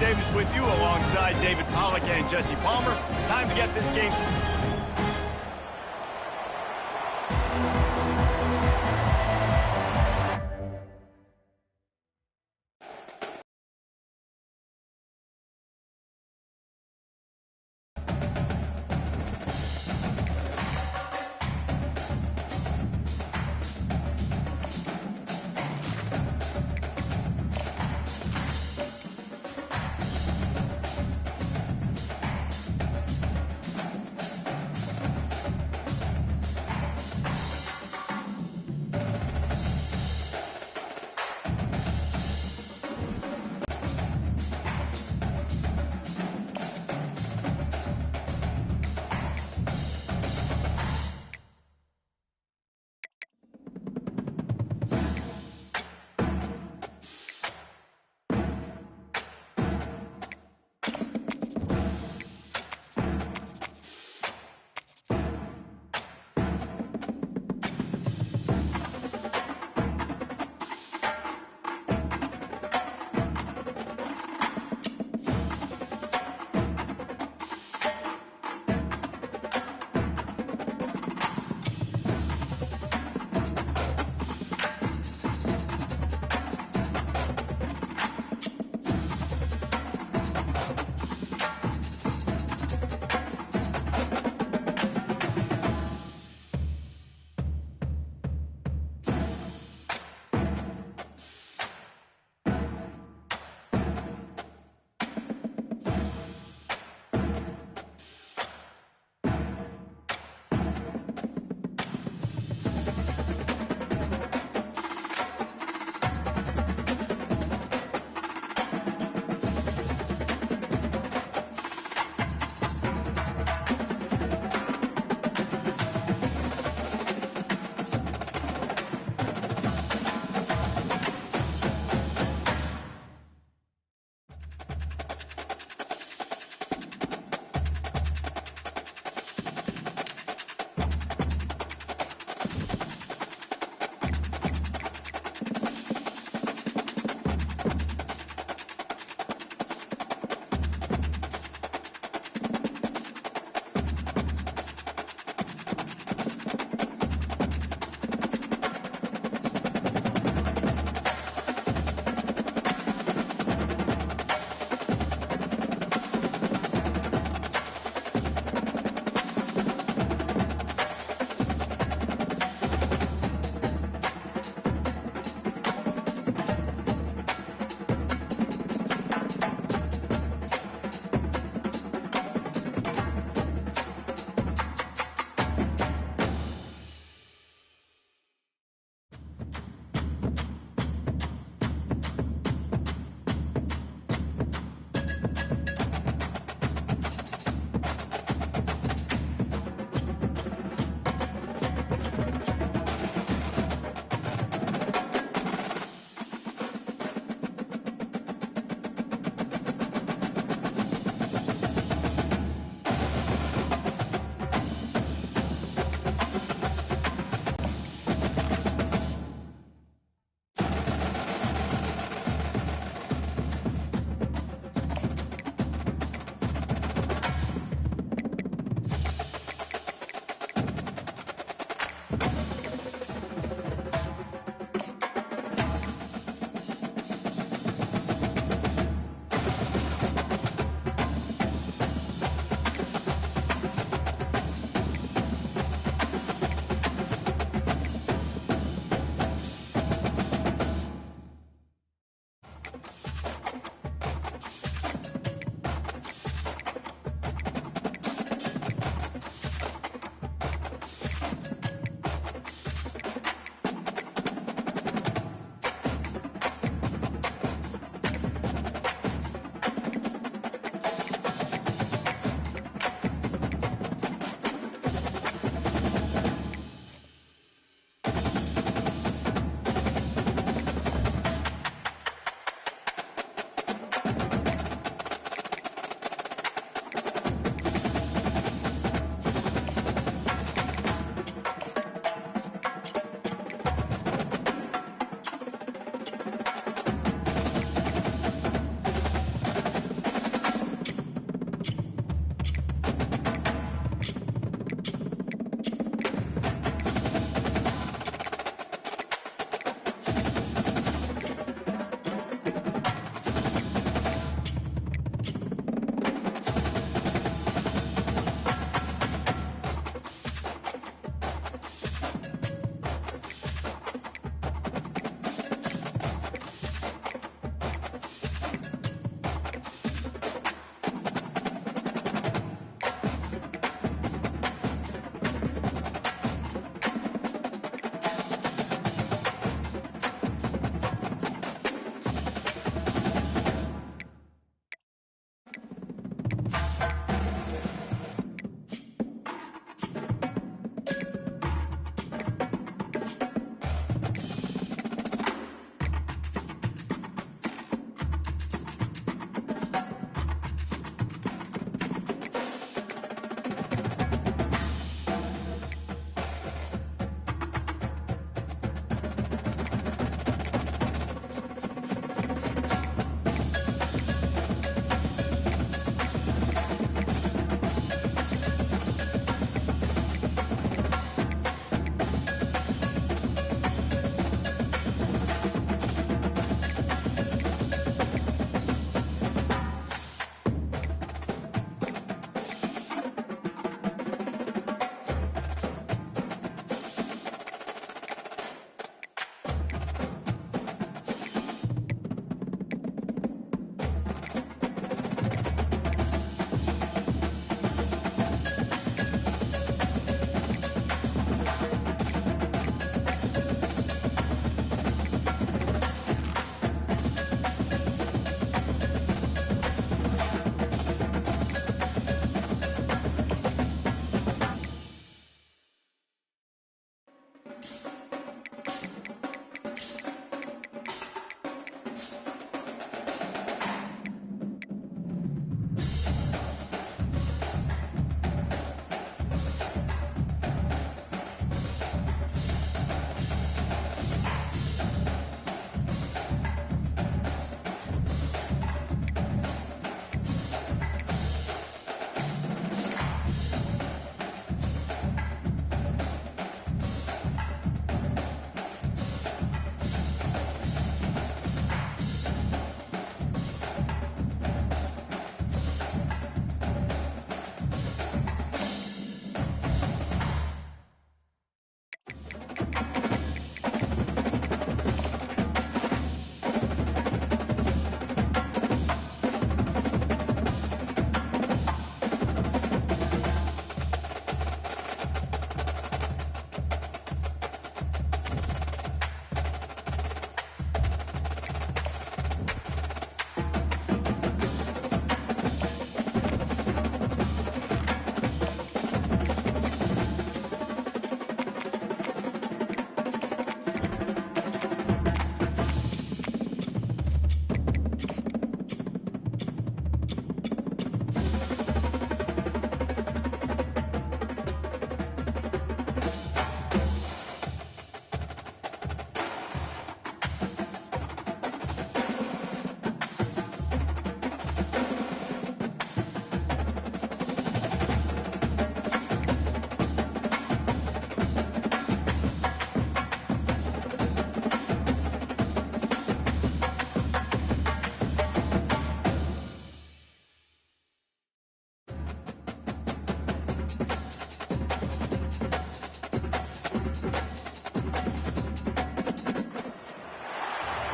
Davis with you alongside David Pollack and Jesse Palmer. Time to get this game.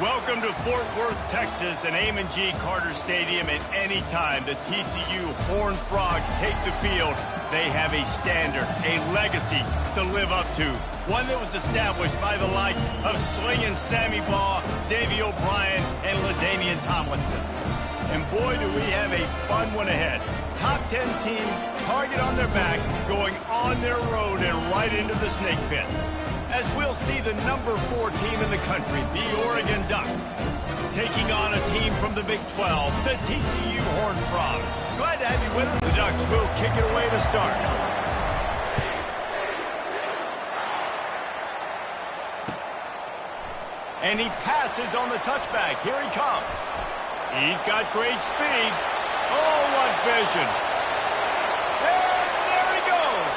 Welcome to Fort Worth, Texas, and Amon G. Carter Stadium. And anytime the TCU Horned Frogs take the field, they have a standard, a legacy to live up to. One that was established by the likes of Slingin' Sammy Baugh, Davey O'Brien, and LaDainian Tomlinson. And boy, do we have a fun one ahead. Top 10 team, target on their back, going on their road and right into the snake pit. As we'll see the number 4 team in the country, the Oregon Ducks, taking on a team from the Big 12, the TCU Horned Frogs. Glad to have you with us. The Ducks will kick it away to start. And he passes on the touchback. Here he comes. He's got great speed. Oh, what vision. And there he goes.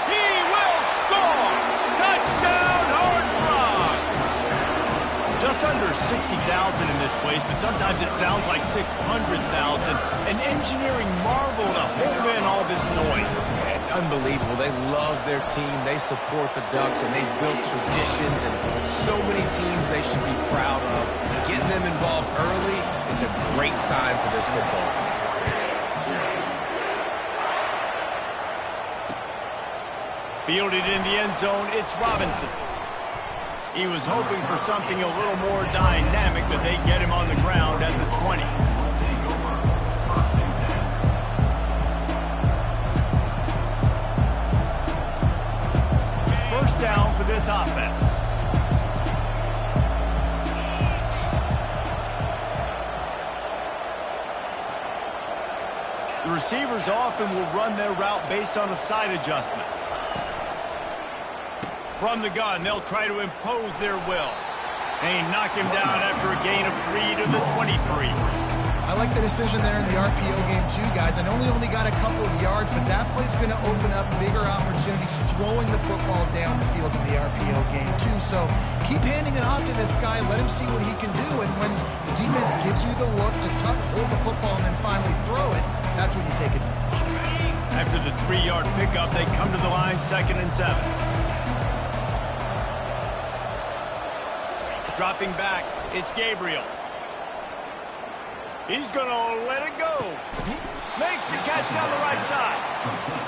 He will score. Touchdown, Horned Frogs. Just under 60,000 in this place, but sometimes it sounds like 600,000. An engineering marvel to hold in all this noise. Yeah, it's unbelievable. They love their team. They support the Ducks, and they've built traditions and so many teams they should be proud of. Getting them involved early is a great sign for this football team. Fielded in the end zone, it's Robinson. He was hoping for something a little more dynamic, but they get him on the ground at the 20. First down for this offense. The receivers often will run their route based on a side adjustment. From the gun, they'll try to impose their will. And he knocked him down after a gain of 3 to the 23. I like the decision there in the RPO game too, guys. I know he only got a couple of yards, but that play's going to open up bigger opportunities throwing the football down the field in the RPO game too. So keep handing it off to this guy. Let him see what he can do. And when the defense gives you the look to hold the football and then finally throw it, that's when you take advantage. After the 3-yard pickup, they come to the line 2nd and 7. Dropping back, it's Gabriel. He's going to let it go. Makes the catch down the right side.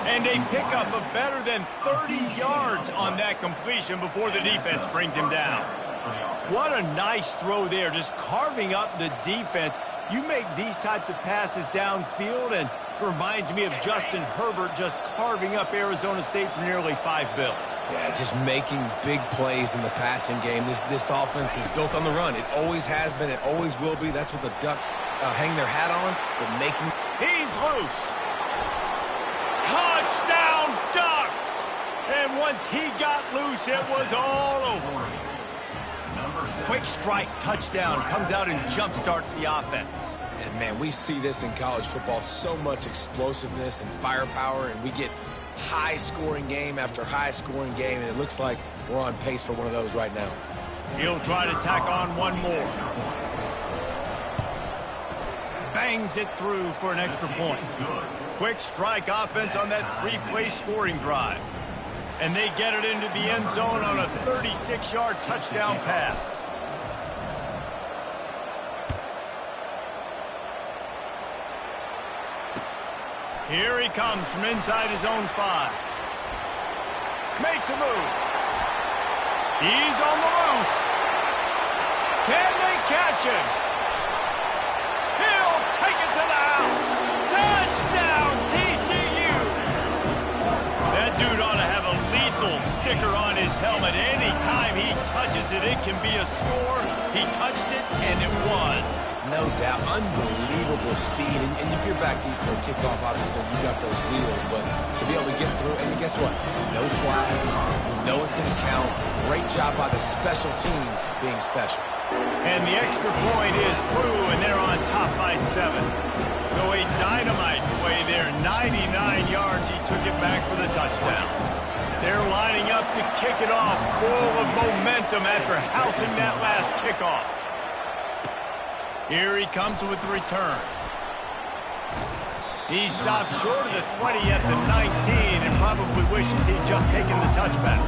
And a pickup of better than 30 yards on that completion before the defense brings him down. What a nice throw there, just carving up the defense. You make these types of passes downfield, and it reminds me of Justin Herbert just carving up Arizona State for nearly 5 bills. Yeah, just making big plays in the passing game. This offense is built on the run. It always has been. It always will be. That's what the Ducks hang their hat on. But making... He's loose. Touchdown, Ducks! And once he got loose, it was all over. Quick strike touchdown comes out and jumpstarts the offense. And, man, we see this in college football, so much explosiveness and firepower, and we get high-scoring game after high-scoring game, and it looks like we're on pace for one of those right now. He'll try to tack on one more. Bangs it through for an extra point. Quick strike offense on that 3-play scoring drive. And they get it into the end zone on a 36-yard touchdown pass. Here he comes from inside his own 5. Makes a move. He's on the loose. Can they catch him? He'll take it to the house. Touchdown, TCU. That dude ought to have a lethal sticker on his helmet. Anytime he touches it, it can be a score. He touched it, and it was. No doubt. Unbelievable speed. And if you're back deep for a kickoff, obviously, you got those wheels. But to be able to get through, and guess what? No flags. You know it's going to count. Great job by the special teams being special. And the extra point is true, and they're on top by 7. So a dynamite play there. 99 yards. He took it back for the touchdown. They're lining up to kick it off, full of momentum after housing that last kickoff. Here he comes with the return. He stopped short of the 20 at the 19 and probably wishes he'd just taken the touchback.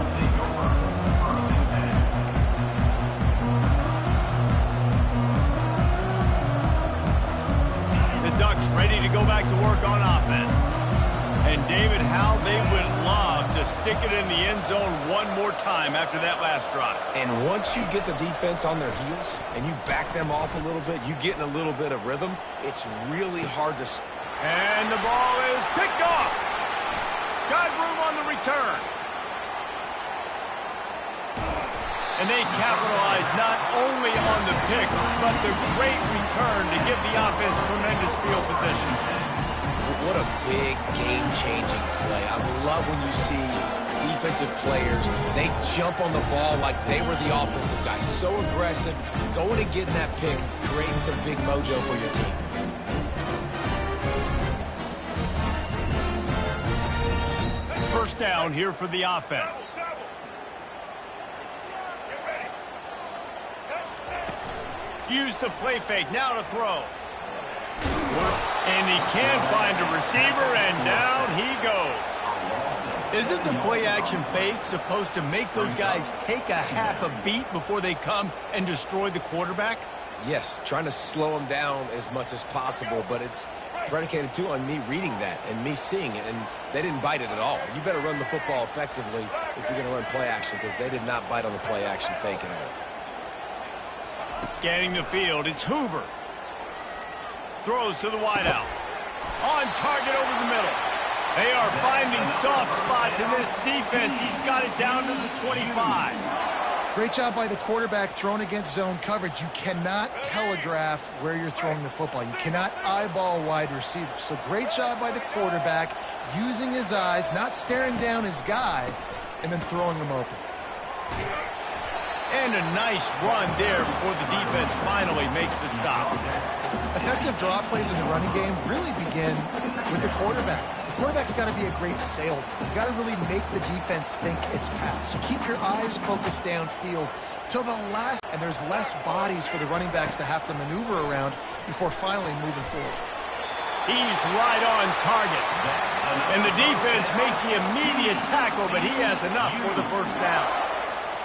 ready to go back to work on offense. And David, how they would love to stick it in the end zone one more time after that last drive. And once you get the defense on their heels and you back them off a little bit, you get in a little bit of rhythm, it's really hard to... And the ball is picked off. Got room on the return. And they capitalize not only on the pick, but the great return to give the offense tremendous field position. What a big game-changing play. I love when you see defensive players, they jump on the ball like they were the offensive guy. So aggressive, going and getting that pick, creating some big mojo for your team. First down here for the offense. Use the play fake, now to throw. And he can't find a receiver, and down he goes. Isn't the play-action fake supposed to make those guys take a half a beat before they come and destroy the quarterback? Yes, trying to slow them down as much as possible, but it's predicated, too, on me reading that and me seeing it, and they didn't bite it at all. You better run the football effectively if you're going to run play-action, because they did not bite on the play-action fake at all. Scanning the field, it's Hoover. Throws to the wideout. On target over the middle. They are finding soft spots in this defense. He's got it down to the 25. Great job by the quarterback throwing against zone coverage. You cannot telegraph where you're throwing the football. You cannot eyeball wide receivers. So great job by the quarterback using his eyes, not staring down his guy, and then throwing him open. And a nice run there before the defense finally makes the stop. Effective draw plays in the running game really begin with the quarterback. The quarterback's got to be a great salesman. You got to really make the defense think it's pass. You keep your eyes focused downfield till the last, and there's less bodies for the running backs to have to maneuver around before finally moving forward. He's right on target. And the defense makes the immediate tackle, but he has enough for the first down.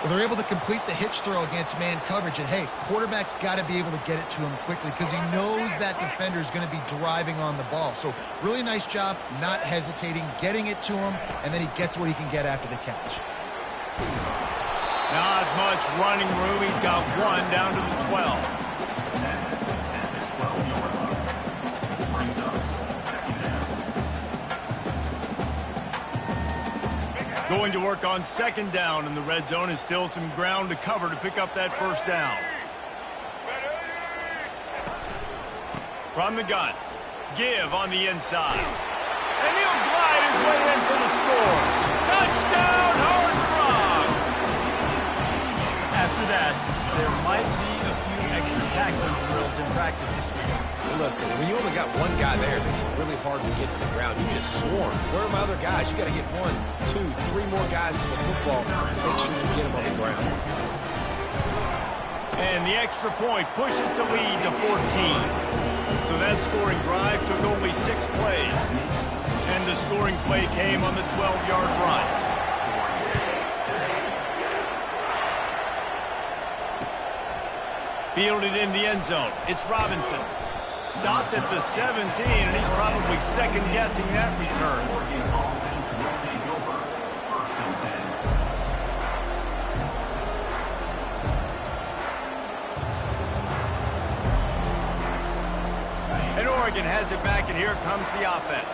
Well, they're able to complete the hitch throw against man coverage. And, hey, quarterback's got to be able to get it to him quickly because he knows that defender is going to be driving on the ball. So really nice job not hesitating, getting it to him, and then he gets what he can get after the catch. Not much running room. He's got one down to the 12. Going to work on second down in the red zone, and still some ground to cover to pick up that first down. From the gun, give on the inside. And he'll glide his way in for the score. Touchdown, Horned Frogs! After that, there might be a few extra tackling drills in practice this week. Listen, when you only got one guy there, it makes it really hard to get to the ground. You need a swarm. Where are my other guys? You got to get 1, 2, 3 more guys to the football to make sure you get them on the ground. And the extra point pushes the lead to 14. So that scoring drive took only 6 plays. And the scoring play came on the 12-yard run. Fielded in the end zone. It's Robinson. Stopped at the 17, and he's probably second-guessing that return. And Oregon has it back, and here comes the offense.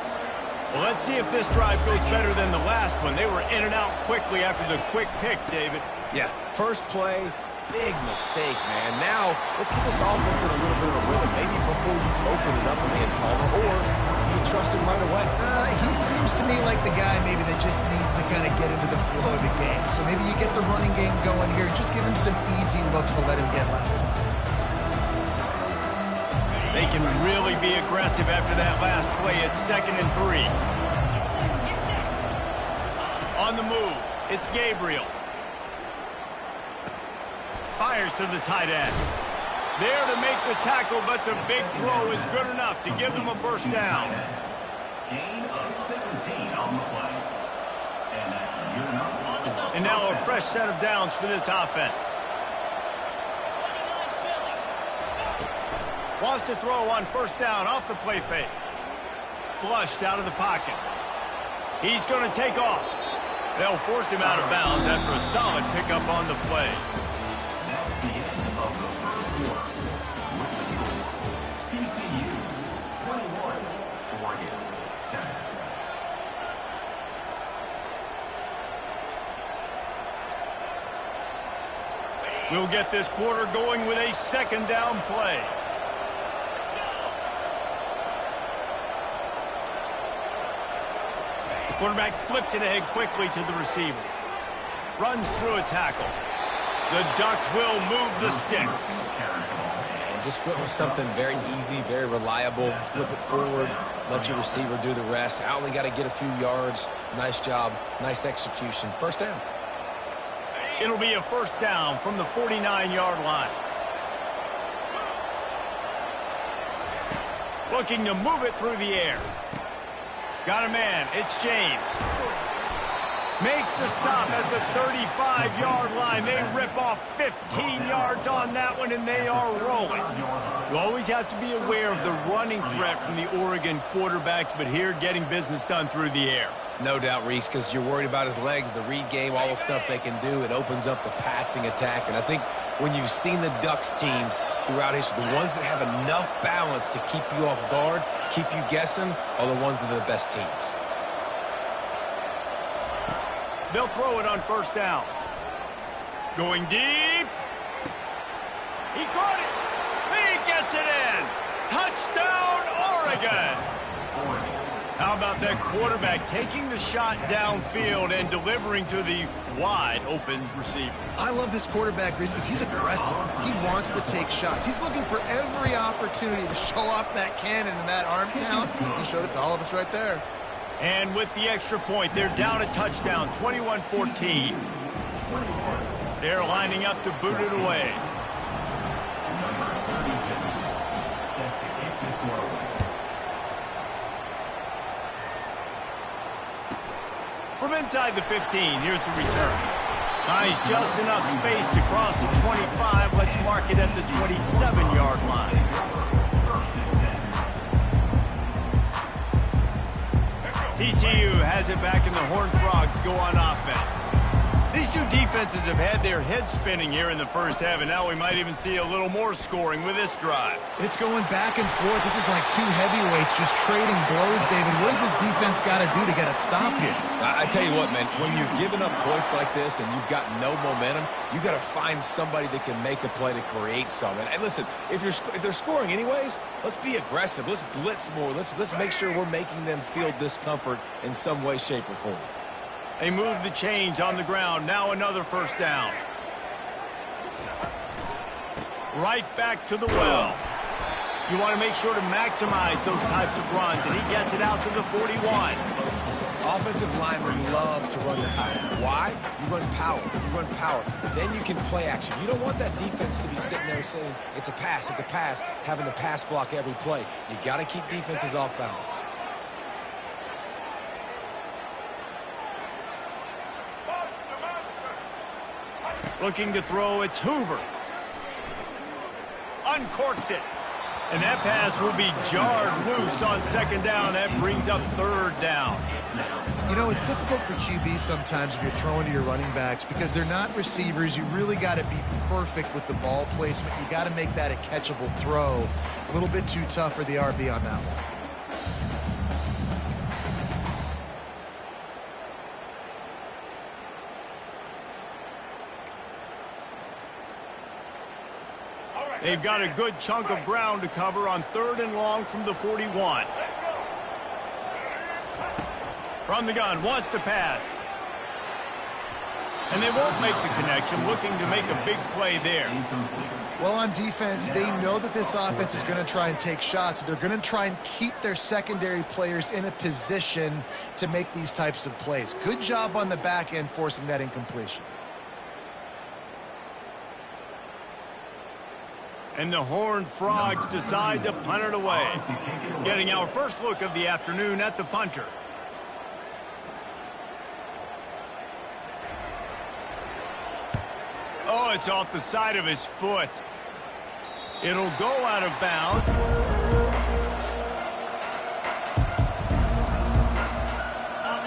Well, let's see if this drive goes better than the last one. They were in and out quickly after the quick pick, David. Yeah, first play. Big mistake, man. Now, let's get this offense in a little bit of a rhythm. Maybe before you open it up again, Palmer, or do you trust him right away? He seems to me like the guy maybe that just needs to kind of get into the flow of the game. So maybe you get the running game going here. Just give him some easy looks to let him get lapped. They can really be aggressive after that last play. It's 2nd and 3. On the move, it's Gabriel. Fires to the tight end. There to make the tackle, but the big throw is good enough to give them a first down. Gain of 17 on the play. And that's good enough. And now a fresh set of downs for this offense. Wants to throw on first down off the play fake. Flushed out of the pocket. He's going to take off. They'll force him out of bounds after a solid pickup on the play. That's the end of the first quarter. With the score, TCU 21, Oregon 7. We'll get this quarter going with a second down play. Quarterback flips it ahead quickly to the receiver. Runs through a tackle. The Ducks will move the sticks. And just went with something very easy, very reliable. Flip it forward. Let your receiver do the rest. I only got to get a few yards. Nice job. Nice execution. First down. It'll be a first down from the 49-yard line. Looking to move it through the air. Got a man. It's James. Makes the stop at the 35-yard line. They rip off 15 yards on that one, and they are rolling. You always have to be aware of the running threat from the Oregon quarterbacks, but here getting business done through the air. No doubt, Reese, because you're worried about his legs, the read game, all the stuff they can do. It opens up the passing attack. And I think when you've seen the Ducks teams throughout history, the ones that have enough balance to keep you off guard, keep you guessing, are the ones that are the best teams. They'll throw it on first down. Going deep. He caught it. He gets it in. Touchdown, Oregon. How about that quarterback taking the shot downfield and delivering to the wide-open receiver? I love this quarterback, Reese, because he's aggressive. He wants to take shots. He's looking for every opportunity to show off that cannon and that arm talent. He showed it to all of us right there. And with the extra point, they're down a touchdown, 21-14. They're lining up to boot it away. Number 36, set to kick this one away. From inside the 15, here's the return. Nice, just enough space to cross the 25. Let's mark it at the 27-yard line. TCU has it back, and the Horned Frogs go on offense. These two defenses have had their heads spinning here in the first half, and now we might even see a little more scoring with this drive. It's going back and forth. This is like two heavyweights just trading blows, David. What does this defense got to do to get a stop here? I tell you what, man, when you're giving up points like this and you've got no momentum, you got to find somebody that can make a play to create something. And listen, if they're scoring anyways, let's be aggressive. Let's blitz more. Let's make sure we're making them feel discomfort in some way, shape, or form. They move the chains on the ground. Now another first down. Right back to the well. You want to make sure to maximize those types of runs, and he gets it out to the 41. Offensive linemen love to run the power. Why? You run power. You run power. Then you can play action. You don't want that defense to be sitting there saying, it's a pass, having to pass block every play. You got to keep defenses off balance. Looking to throw, it's Hoover. Uncorks it. And that pass will be jarred loose on second down. That brings up third down. You know, it's difficult for QB sometimes when you're throwing to your running backs because they're not receivers. You really got to be perfect with the ball placement. You got to make that a catchable throw. A little bit too tough for the RB on that one. They've got a good chunk of ground to cover on third and long from the 41. From the gun, wants to pass. And they won't make the connection, looking to make a big play there. Well, on defense, they know that this offense is going to try and take shots. So they're going to try and keep their secondary players in a position to make these types of plays. Good job on the back end forcing that incompletion. And the Horned Frogs decide to punt it away. Getting our first look of the afternoon at the punter. Oh, it's off the side of his foot. It'll go out of bounds.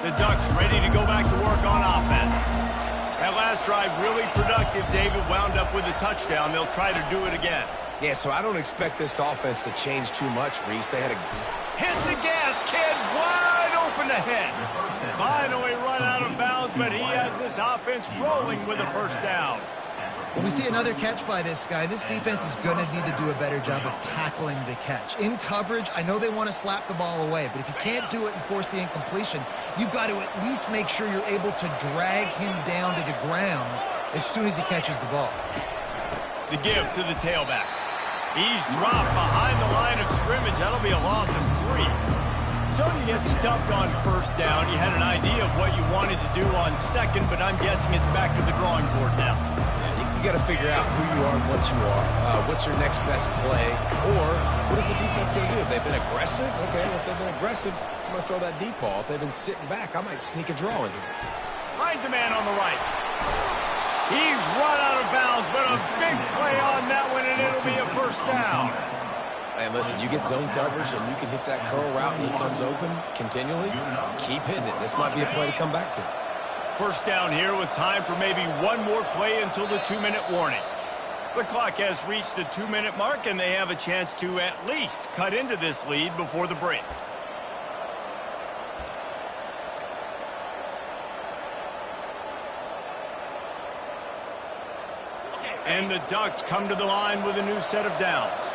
The Ducks ready to go back to work on offense. That last drive really productive. David wound up with a touchdown. They'll try to do it again. Yeah, so I don't expect this offense to change too much, Reese. They had a... Hit the gas, kid. Wide open ahead. Finally run out of bounds, but he has this offense rolling with a first down. Well, we see another catch by this guy. This defense is going to need to do a better job of tackling the catch. In coverage, I know they want to slap the ball away, but if you can't do it and force the incompletion, you've got to at least make sure you're able to drag him down to the ground as soon as he catches the ball. The give to the tailback. He's dropped behind the line of scrimmage. That'll be a loss of 3. So you get stuffed on first down. You had an idea of what you wanted to do on second, but I'm guessing it's back to the drawing board now. You got to figure out who you are and what you are. What's your next best play? Or what is the defense going to do? If they've been aggressive, okay, well, if they've been aggressive, I'm going to throw that deep ball. If they've been sitting back, I might sneak a draw in here. Finds a man on the right. He's run out of bounds, but a big play on that one, and it'll be a first down. And listen, you get zone coverage, and you can hit that curl route, and he comes open continually. Keep hitting it. This might be a play to come back to. First down here with time for maybe one more play until the 2-minute warning. The clock has reached the 2-minute mark, and they have a chance to at least cut into this lead before the break. And the Ducks come to the line with a new set of downs.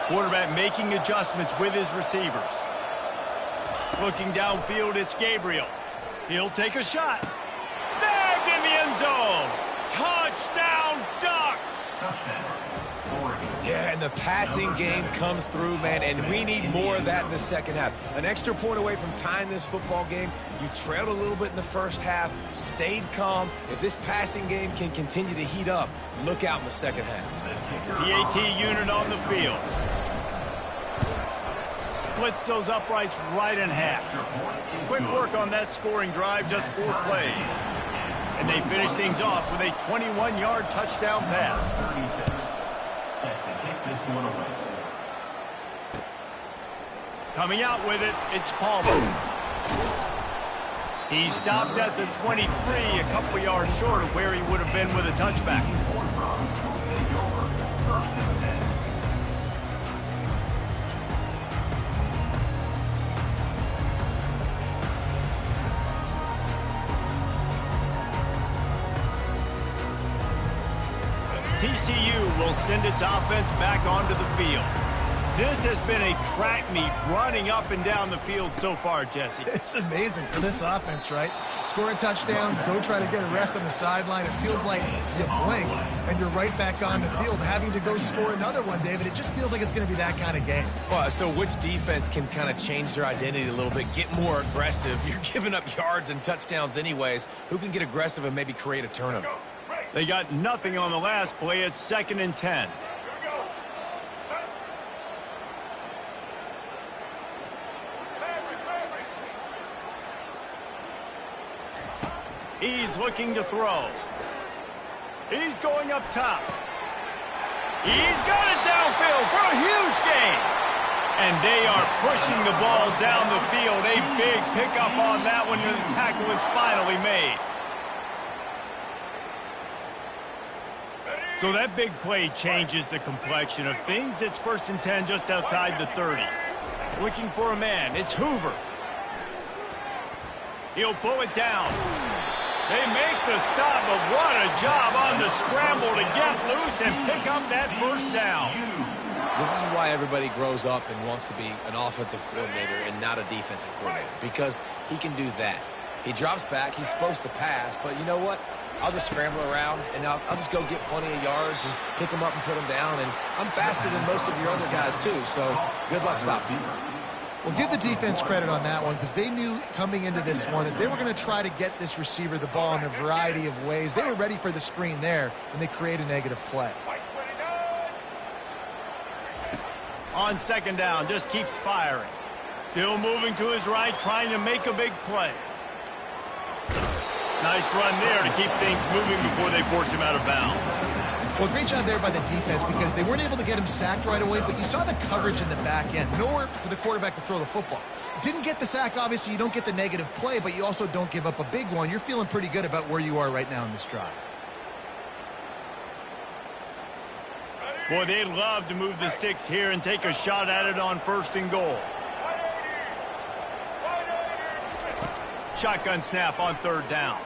Quarterback making adjustments with his receivers. Looking downfield, it's Gabriel. He'll take a shot. Snagged in the end zone. Touchdown, Ducks! Yeah, and the passing game comes through, man, and we need more of that in the second half. An extra point away from tying this football game. You trailed a little bit in the first half, stayed calm. If this passing game can continue to heat up, look out in the second half. PAT unit on the field. Splits those uprights right in half. Quick work on that scoring drive, just 4 plays. And they finish things off with a 21-yard touchdown pass. Coming out with it, it's Palmer. He stopped at the 23, a couple yards short of where he would have been with a touchback. TCU will send its offense back onto the field. This has been a track meet running up and down the field so far, Jesse. It's amazing for this offense, right? Score a touchdown, go try to get a rest on the sideline. It feels like you blink and you're right back on the field having to go score another one, David. It just feels like it's going to be that kind of game. Well, so which defense can kind of change their identity a little bit, get more aggressive? You're giving up yards and touchdowns anyways. Who can get aggressive and maybe create a turnover? They got nothing on the last play. It's 2nd and 10. He's looking to throw. He's going up top. He's got it downfield for a huge gain. And they are pushing the ball down the field. A big pickup on that one, and the tackle is finally made. So that big play changes the complexion of things. It's 1st and 10 just outside the 30. Looking for a man. It's Hoover. He'll pull it down. They make the stop, but what a job on the scramble to get loose and pick up that first down. This is why everybody grows up and wants to be an offensive coordinator and not a defensive coordinator, because he can do that. He drops back. He's supposed to pass, but you know what? I'll just scramble around, and I'll just go get plenty of yards and pick them up and put them down, and I'm faster than most of your other guys, too, so good luck stopping. Well, give the defense credit on that one because they knew coming into this one that they were going to try to get this receiver the ball in a variety of ways. They were ready for the screen there, and they create a negative play. On 2nd down, just keeps firing. Still moving to his right, trying to make a big play. Nice run there to keep things moving before they force him out of bounds. Well, great job there by the defense because they weren't able to get him sacked right away, but you saw the coverage in the back end. Nowhere for the quarterback to throw the football. Didn't get the sack, obviously. You don't get the negative play, but you also don't give up a big one. You're feeling pretty good about where you are right now in this drive. Boy, they'd love to move the sticks here and take a shot at it on 1st and goal. Shotgun snap on 3rd down.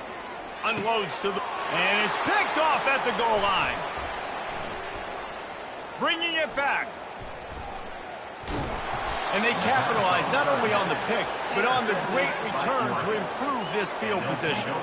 Unloads to the... And it's picked off at the goal line. Bringing it back. And they capitalize not only on the pick, but on the great return to improve this field position.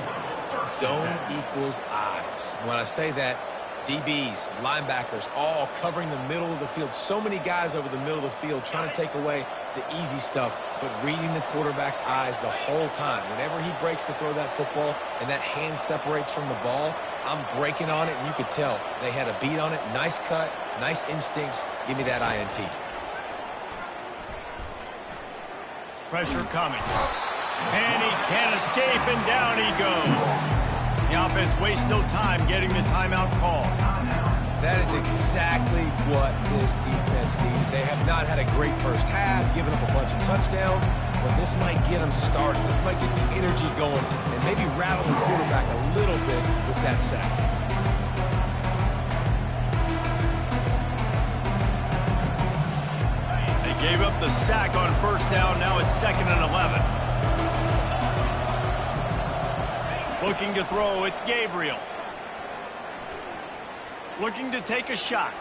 Zone equals eyes. When I say that, DBs, linebackers, all covering the middle of the field. So many guys over the middle of the field trying to take away the easy stuff, but reading the quarterback's eyes the whole time. Whenever he breaks to throw that football and that hand separates from the ball, I'm breaking on it, and you could tell they had a beat on it. Nice cut, nice instincts. Give me that INT. Pressure coming. And he can't escape, and down he goes. The offense wastes no time getting the timeout call. That is exactly what this defense needed. They have not had a great first half, given up a bunch of touchdowns, but this might get them started. This might get the energy going and maybe rattle the quarterback a little bit with that sack. They gave up the sack on 1st down. Now it's 2nd and 11. Looking to throw, it's Gabriel. Looking to take a shot.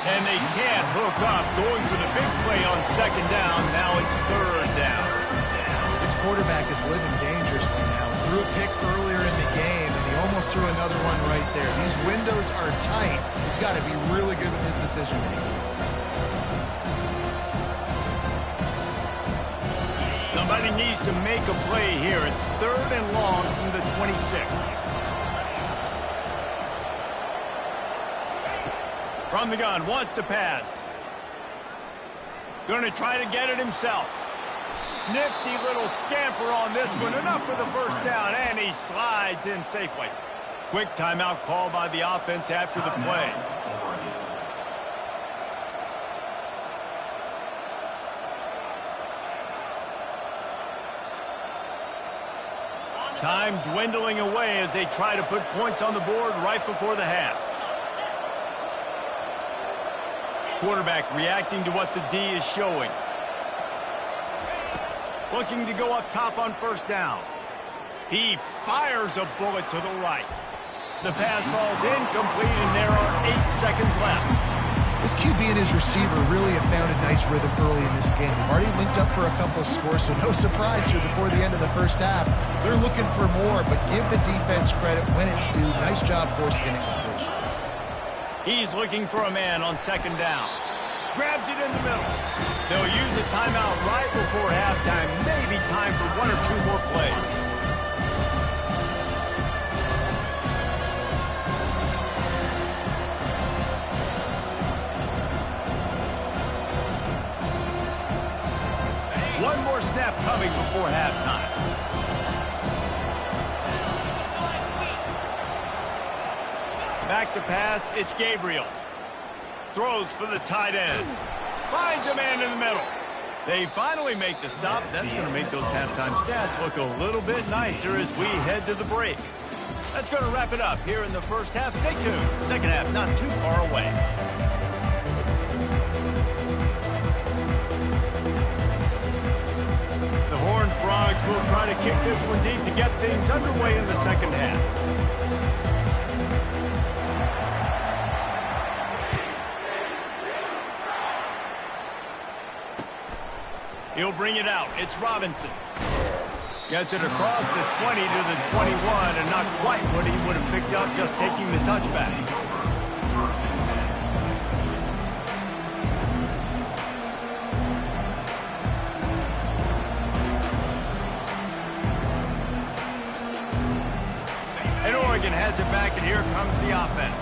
And they can't hook up. Going for the big play on 2nd down. Now it's 3rd down. This quarterback is living dangerously now. Threw a pick earlier in the game, and he almost threw another one right there. These windows are tight. He's got to be really good with his decision-making. Somebody needs to make a play here. It's 3rd and long from the 26. From the gun, wants to pass. Going to try to get it himself. Nifty little scamper on this one. Enough for the 1st down, and he slides in safely. Quick timeout call by the offense after the play. Time dwindling away as they try to put points on the board right before the half. Quarterback reacting to what the D is showing. Looking to go up top on 1st down. He fires a bullet to the right. The pass falls incomplete, and there are 8 seconds left. This QB and his receiver really have found a nice rhythm early in this game. They've already linked up for a couple of scores, so no surprise here before the end of the 1st half. They're looking for more, but give the defense credit when it's due. Nice job forcing an incompletion. He's looking for a man on 2nd down. Grabs it in the middle. They'll use a timeout right before halftime. Maybe time for 1 or 2 more plays. One more snap coming before halftime. Back to pass, it's Gabriel. Throws for the tight end. Finds a man in the middle. They finally make the stop. That's going to make those halftime stats look a little bit nicer as we head to the break. That's going to wrap it up here in the 1st half. Stay tuned. 2nd half not too far away. Horned Frogs will try to kick this one deep to get things underway in the 2nd half. He'll bring it out. It's Robinson. Gets it across the 20 to the 21, and not quite what he would have picked up just taking the touchback. And Oregon has it back, and here comes the offense.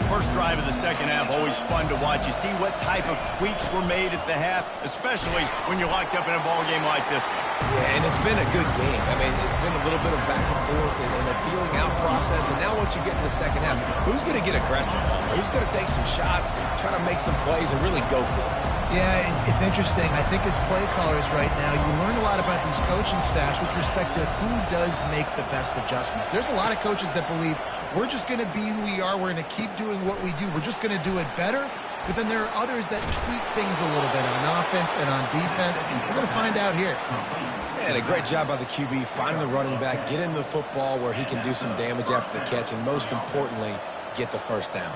First drive of the 2nd half, always fun to watch. You see what type of tweaks were made at the half, especially when you're locked up in a ball game like this one. Yeah, and it's been a good game. I mean, it's been a little bit of back and forth and a feeling out process. And now once you get in the second half, who's going to get aggressive, Paul? Who's going to take some shots, try to make some plays, and really go for it? Yeah, it's interesting. I think as play callers right now, you learn a lot about these coaching staffs with respect to who does make the best adjustments. There's a lot of coaches that believe we're just going to be who we are. We're going to keep doing what we do. We're just going to do it better. But then there are others that tweak things a little bit on offense and on defense. We're going to find out here. And a great job by the QB, finding the running back, get him the football where he can do some damage after the catch, and most importantly, get the first down.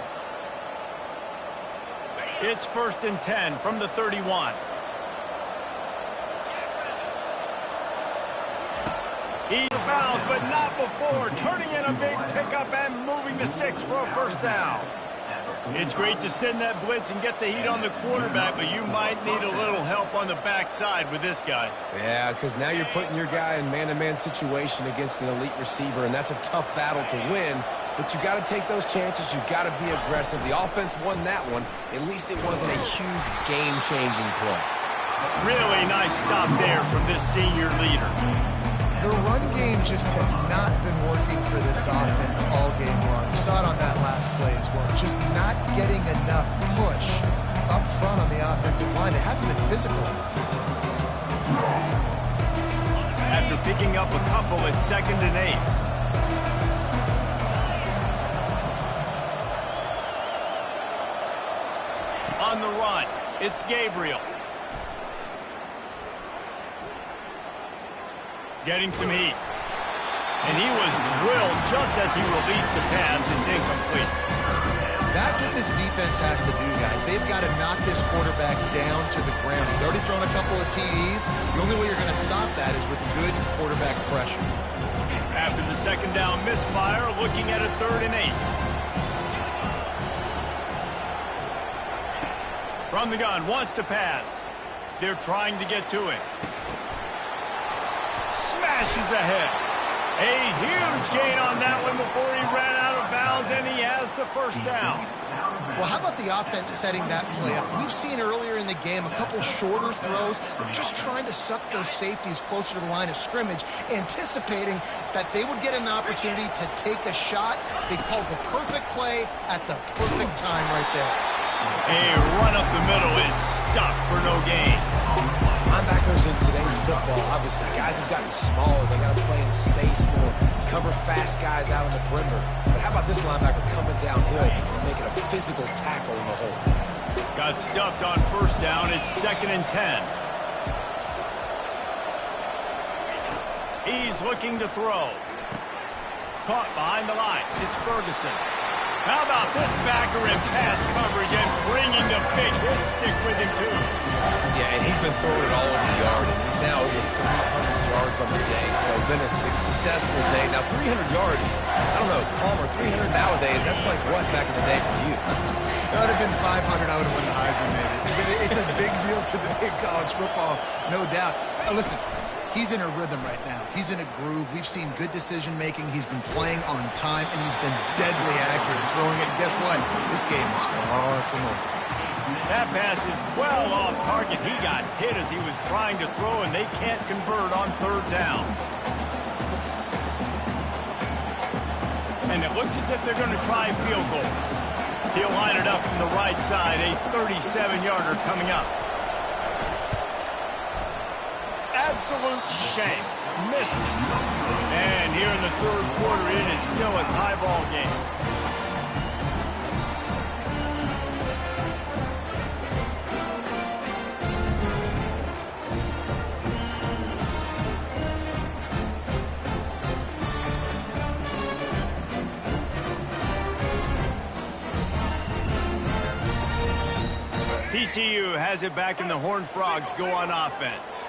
It's 1st and 10 from the 31. He bounds, but not before, turning in a big pickup and moving the sticks for a first down. It's great to send that blitz and get the heat on the quarterback, but you might need a little help on the backside with this guy. Yeah, because now you're putting your guy in man-to-man situation against an elite receiver, and that's a tough battle to win. But you got to take those chances. You got to be aggressive. The offense won that one. At least it wasn't a huge game-changing play. Really nice stop there from this senior leader. The run game just has not been working for this offense all game long. We saw it on that last play as well. Just not getting enough push up front on the offensive line. They haven't been physical enough. After picking up a couple at 2nd and 8. On the run, it's Gabriel. Getting some heat. And he was drilled just as he released the pass. It's incomplete. That's what this defense has to do, guys. They've got to knock this quarterback down to the ground. He's already thrown a couple of TDs. The only way you're going to stop that is with good quarterback pressure. After the 2nd down misfire, looking at a 3rd and 8. From the gun, wants to pass. They're trying to get to him. Smashes ahead. A huge gain on that one before he ran out of bounds, and he has the first down. Well, how about the offense setting that play up? We've seen earlier in the game a couple shorter throws. They're just trying to suck those safeties closer to the line of scrimmage, anticipating that they would get an opportunity to take a shot. They called the perfect play at the perfect time right there. A run up the middle is stopped for no gain. Linebackers in today's football, obviously, guys have gotten smaller. They got to play in space more, cover fast guys out on the perimeter. But how about this linebacker coming downhill and making a physical tackle in the hole? Got stuffed on 1st down. It's 2nd and 10. He's looking to throw. Caught behind the line. It's Ferguson. How about this backer in pass coverage and bringing the big hit stick with him, too? Yeah, and he's been throwing it all over the yard, and he's now over 300 yards on the day. So it's been a successful day. Now, 300 yards, I don't know, Palmer, 300 nowadays, that's like what back in the day for you? It would have been 500. I would have won the Heisman, maybe. It's a big deal today in college football, no doubt. Listen. He's in a rhythm right now. He's in a groove. We've seen good decision-making. He's been playing on time, and he's been deadly accurate throwing it. Guess what? This game is far from over. That pass is well off target. He got hit as he was trying to throw, and they can't convert on 3rd down. And it looks as if they're going to try a field goal. He'll line it up from the right side. A 37-yarder coming up. Absolute shame. Missed it. And here in the 3rd quarter, it is still a tie ball game. TCU has it back, and the Horned Frogs go on offense.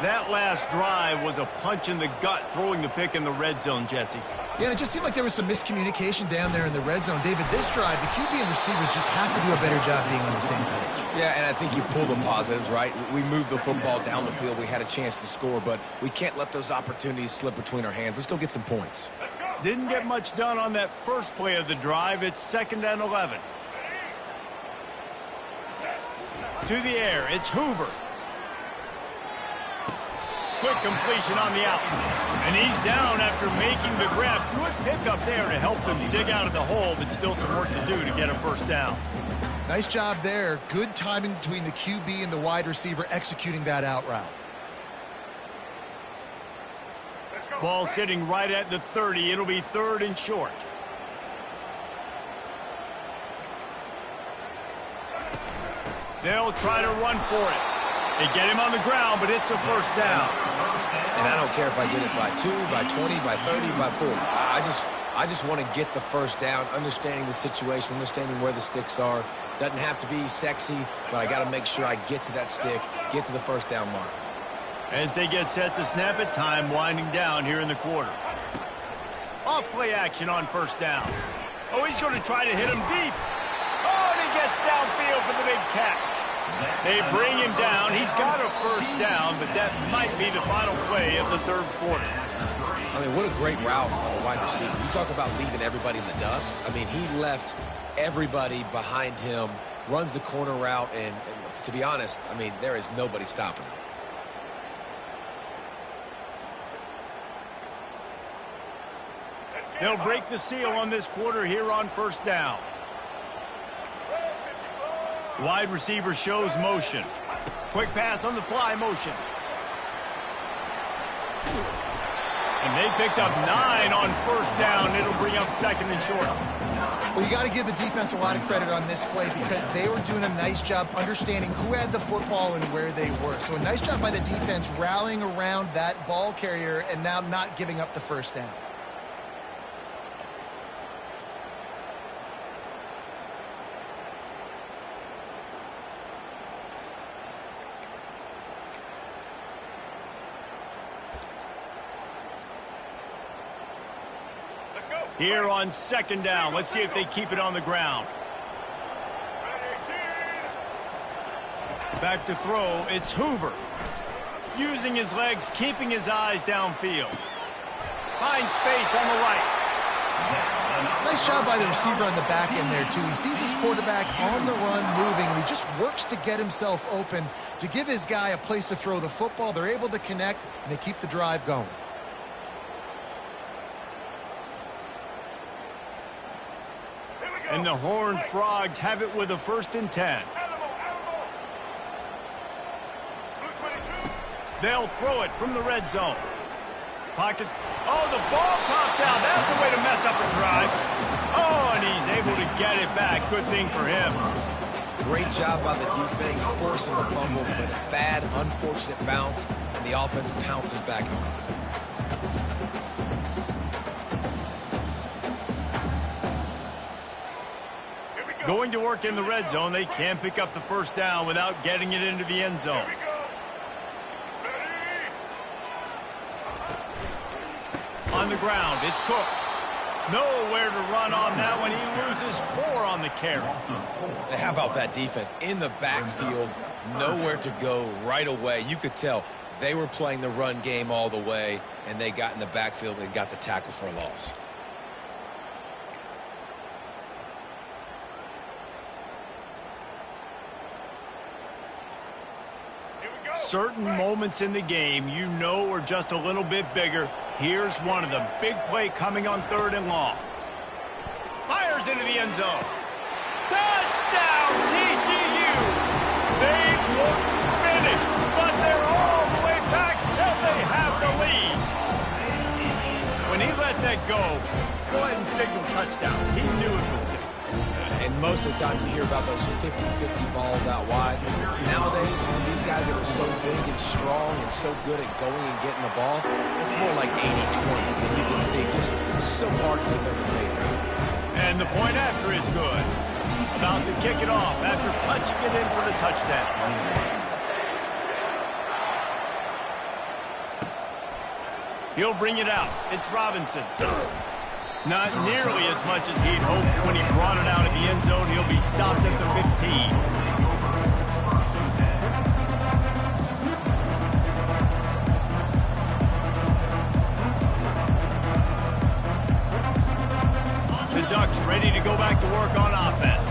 That last drive was a punch in the gut, throwing the pick in the red zone, Jesse. Yeah, and it just seemed like there was some miscommunication down there in the red zone. David, this drive, the QB and receivers just have to do a better job being on the same page. Yeah, and I think you pull the positives, right? We moved the football down the field. We had a chance to score, but we can't let those opportunities slip between our hands. Let's go get some points. Didn't get much done on that first play of the drive. It's 2nd and 11. To the air, it's Hoover. Quick completion on the out. And he's down after making the grab. Good pickup there to help them dig out of the hole, but still some work to do to get a first down. Nice job there. Good timing between the QB and the wide receiver executing that out route. Ball sitting right at the 30. It'll be 3rd and short. They'll try to run for it. They get him on the ground, but it's a first down. And I don't care if I get it by 2, by 20, by 30, by 40. I just want to get the first down, understanding the situation, understanding where the sticks are. Doesn't have to be sexy, but I got to make sure I get to that stick, get to the first down mark. As they get set to snap it, time winding down here in the quarter. Off play action on first down. Oh, he's going to try to hit him deep. Oh, and he gets downfield for the big catch. They bring him down. He's got a first down, but that might be the final play of the 3rd quarter. I mean, what a great route on a wide receiver. You talk about leaving everybody in the dust. I mean, he left everybody behind him, runs the corner route, and to be honest, I mean, there is nobody stopping him. They'll break the seal on this quarter here on first down. Wide receiver shows motion. Quick pass on the fly motion. And they picked up 9 on first down. It'll bring up 2nd and short. Well, you got to give the defense a lot of credit on this play because they were doing a nice job understanding who had the football and where they were. So a nice job by the defense rallying around that ball carrier and now not giving up the first down. Here on 2nd down. Let's see if they keep it on the ground. Back to throw. It's Hoover. Using his legs, keeping his eyes downfield. Finds space on the right. Nice job by the receiver on the back end there, too. He sees his quarterback on the run moving, and he just works to get himself open to give his guy a place to throw the football. They're able to connect, and they keep the drive going. And the Horned Frogs have it with a 1st and 10. They'll throw it from the red zone. Pockets. Oh, the ball popped out. That's a way to mess up a drive. Oh, and he's able to get it back. Good thing for him. Great job by the defense forcing the fumble, but a bad, unfortunate bounce, and the offense pounces back on it. Going to work in the red zone. They can't pick up the first down without getting it into the end zone. On the ground, it's Cook. Nowhere to run on that one. He loses 4 on the carry. How about that defense? In the backfield, nowhere to go right away. You could tell they were playing the run game all the way, and they got in the backfield and got the tackle for a loss. Certain moments in the game you know are just a little bit bigger. Here's one of them. Big play coming on 3rd and long. Fires into the end zone. Touchdown, TCU! They look finished, but they're all the way back, and they have the lead. When he let that go ahead and signal touchdown. He knew it was 6. And most of the time you hear about those 50-50 balls out wide. Nowadays, these guys that are so big and strong and so good at going and getting the ball, it's more like 80-20. And you can see just so hard to defend the fade route. And the point after is good. About to kick it off after punching it in for the touchdown. He'll bring it out. It's Robinson. Not nearly as much as he'd hoped when he brought it out of the end zone. He'll be stopped at the 15. The Ducks ready to go back to work on offense.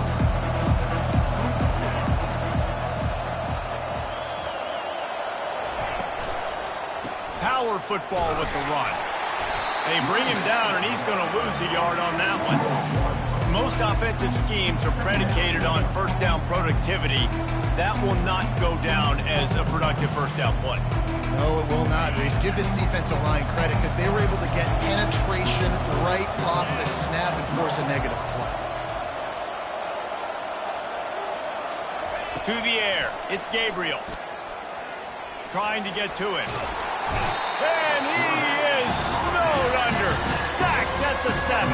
power football with the run. They bring him down, and he's going to lose a yard on that one. Most offensive schemes are predicated on first down productivity. That will not go down as a productive first down play. No, it will not, Reese. Give this defensive line credit because they were able to get penetration right off the snap and force a negative play. To the air, it's Gabriel. Trying to get to him. And he is snowed under. Sacked at the 7.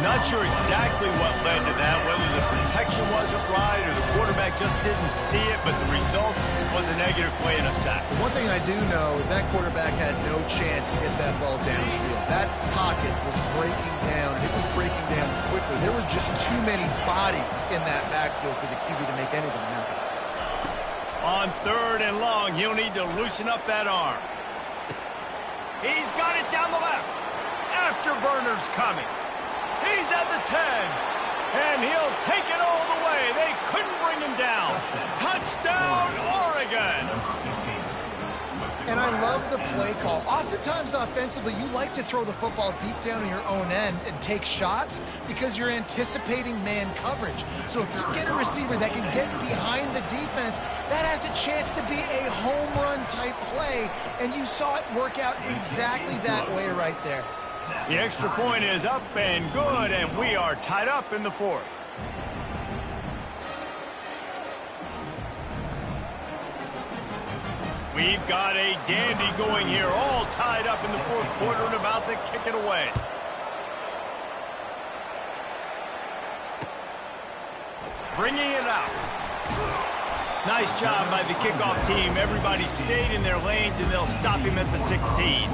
Not sure exactly what led to that, whether the protection wasn't right or the quarterback just didn't see it, but the result was a negative play and a sack. One thing I do know is that quarterback had no chance to get that ball downfield. That pocket was breaking down, and it was breaking down quickly. There were just too many bodies in that backfield for the QB to make anything happen. On 3rd and long, he'll need to loosen up that arm. He's got it down the left. Afterburner's coming. He's at the 10, and he'll take it all the way. They couldn't bring him down. Touchdown, Oregon! And I love the play call. Oftentimes, offensively, you like to throw the football deep down in your own end and take shots because you're anticipating man coverage. So if you get a receiver that can get behind the defense, that has a chance to be a home run type play, and you saw it work out exactly that way right there. The extra point is up and good, and we are tied up in the 4th. We've got a dandy going here, all tied up in the 4th quarter and about to kick it away. Bringing it out. Nice job by the kickoff team. Everybody stayed in their lanes, and they'll stop him at the 16.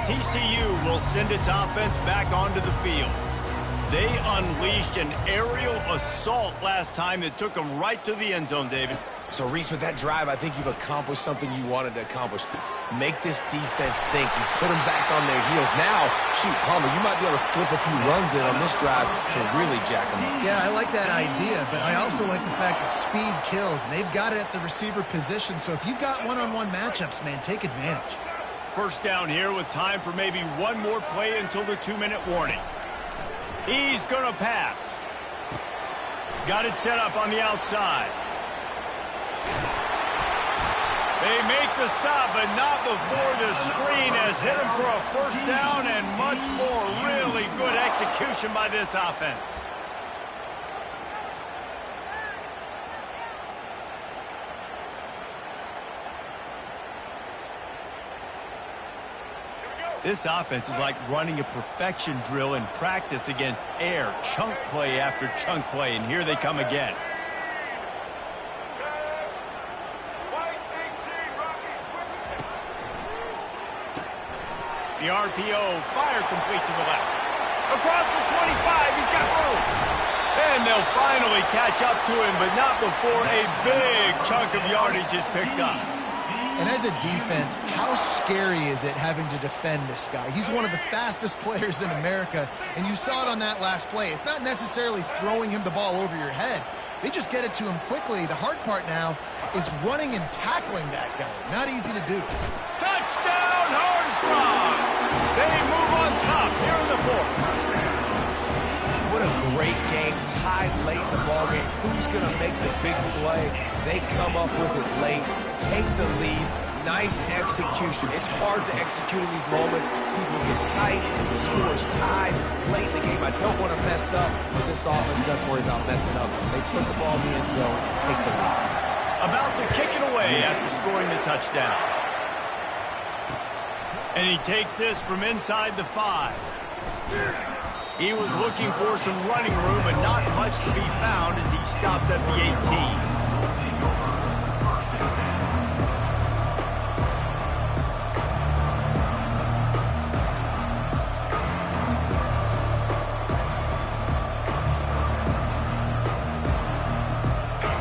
TCU will send its offense back onto the field. They unleashed an aerial assault last time that took them right to the end zone, David. So, Reese, with that drive, I think you've accomplished something you wanted to accomplish. Make this defense think. You put them back on their heels. Now, shoot, Palmer, you might be able to slip a few runs in on this drive to really jack them up. Yeah, I like that idea, but I also like the fact that speed kills, and they've got it at the receiver position. So if you've got one-on-one matchups, man, take advantage. First down here with time for maybe one more play until the 2-minute warning. He's going to pass. Got it set up on the outside. They make the stop, but not before the screen has hit him for a first down and much more. Really good execution by this offense. This offense is like running a perfection drill in practice against air, chunk play after chunk play, and here they come again. The RPO, fire complete to the left. Across the 25, he's got room. And they'll finally catch up to him, but not before a big chunk of yardage is picked up. And as a defense, how scary is it having to defend this guy? He's one of the fastest players in America, and you saw it on that last play. It's not necessarily throwing him the ball over your head. They just get it to him quickly. The hard part now is running and tackling that guy. Not easy to do. Touchdown, Horned Frogs! They move on top here in the 4th. What a great game, tied late in the ballgame. Who's going to make the big play? They come up with it late, take the lead. Nice execution. It's hard to execute in these moments. People get tight, the score is tied late in the game. I don't want to mess up, but this offense doesn't worry about messing up. They put the ball in the end zone and take the lead. About to kick it away after scoring the touchdown. And he takes this from inside the 5. He was looking for some running room, but not much to be found as he stopped at the 18.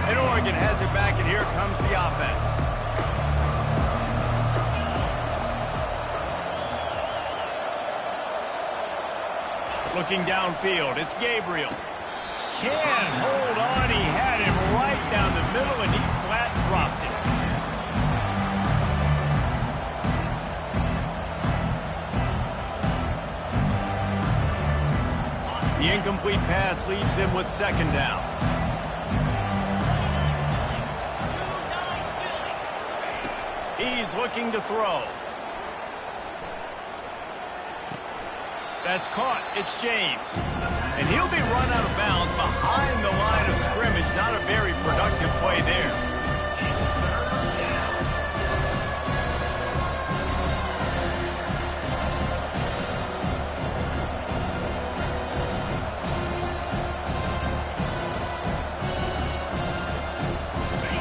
And Oregon has it back, and here comes the offense. Looking downfield, it's Gabriel. Can't hold on. He had him right down the middle, and he flat dropped it. The incomplete pass leaves him with second down. He's looking to throw. That's caught. It's James. And he'll be run out of bounds behind the line of scrimmage. Not a very productive play there.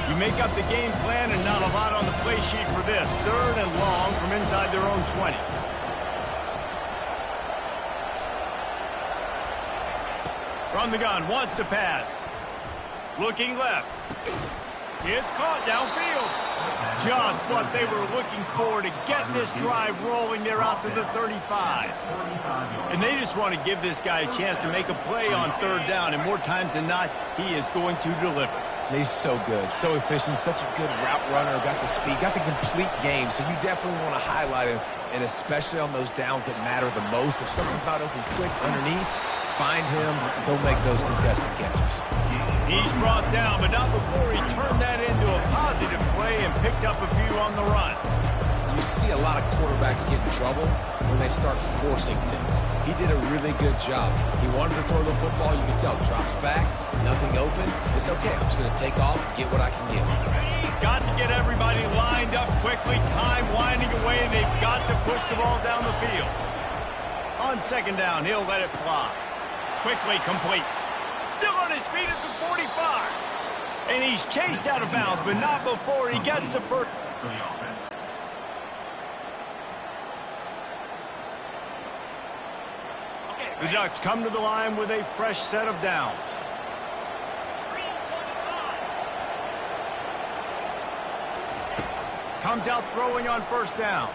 You make up the game plan and not a lot on the play sheet for this. Third and long from inside their own 20. From the gun, wants to pass. Looking left. It's caught downfield. Just what they were looking for to get this drive rolling. They're out to the 35. And they just want to give this guy a chance to make a play on third down. And more times than not, he is going to deliver. He's so good, so efficient, such a good route runner, got the speed, got the complete game. So you definitely want to highlight him, and especially on those downs that matter the most. If something's not open quick underneath, find him, he'll make those contested catches. He's brought down, but not before he turned that into a positive play and picked up a few on the run. You see a lot of quarterbacks get in trouble when they start forcing things. He did a really good job. He wanted to throw the football. You can tell. Drops back, nothing open. It's okay. I'm just going to take off, get what I can get. Got to get everybody lined up quickly. Time winding away. They've got to push the ball down the field. On second down, he'll let it fly. Quickly complete. Still on his feet at the 45. And he's chased out of bounds, but not before he gets the first. For the offense. The Ducks come to the line with a fresh set of downs. Comes out throwing on first down.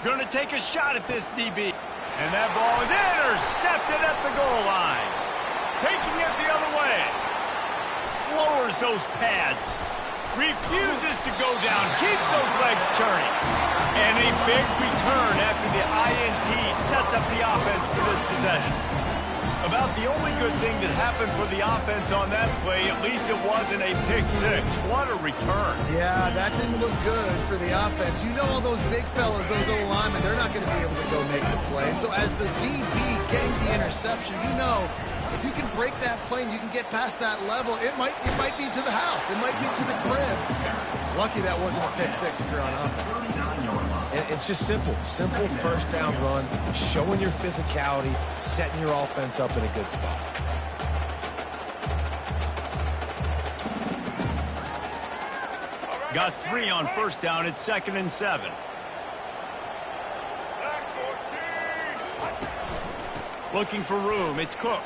Going to take a shot at this DB. And that ball is intercepted at the goal line. Taking it the other way. Lowers those pads. Refuses to go down. Keeps those legs turning. And a big return after the INT sets up the offense for this possession. About the only good thing that happened for the offense on that play, at least it wasn't a pick six. What a return. Yeah, that didn't look good for the offense. You know all those big fellas, those old linemen, they're not going to be able to go make the play. So as the DB getting the interception, you know, if you can break that play and you can get past that level, it might be to the house. It might be to the crib. Lucky that wasn't a pick six if you're on offense. And it's just simple first down run, showing your physicality, setting your offense up in a good spot. Got 3 on first down at 2nd and 7. Looking for room, it's Cook.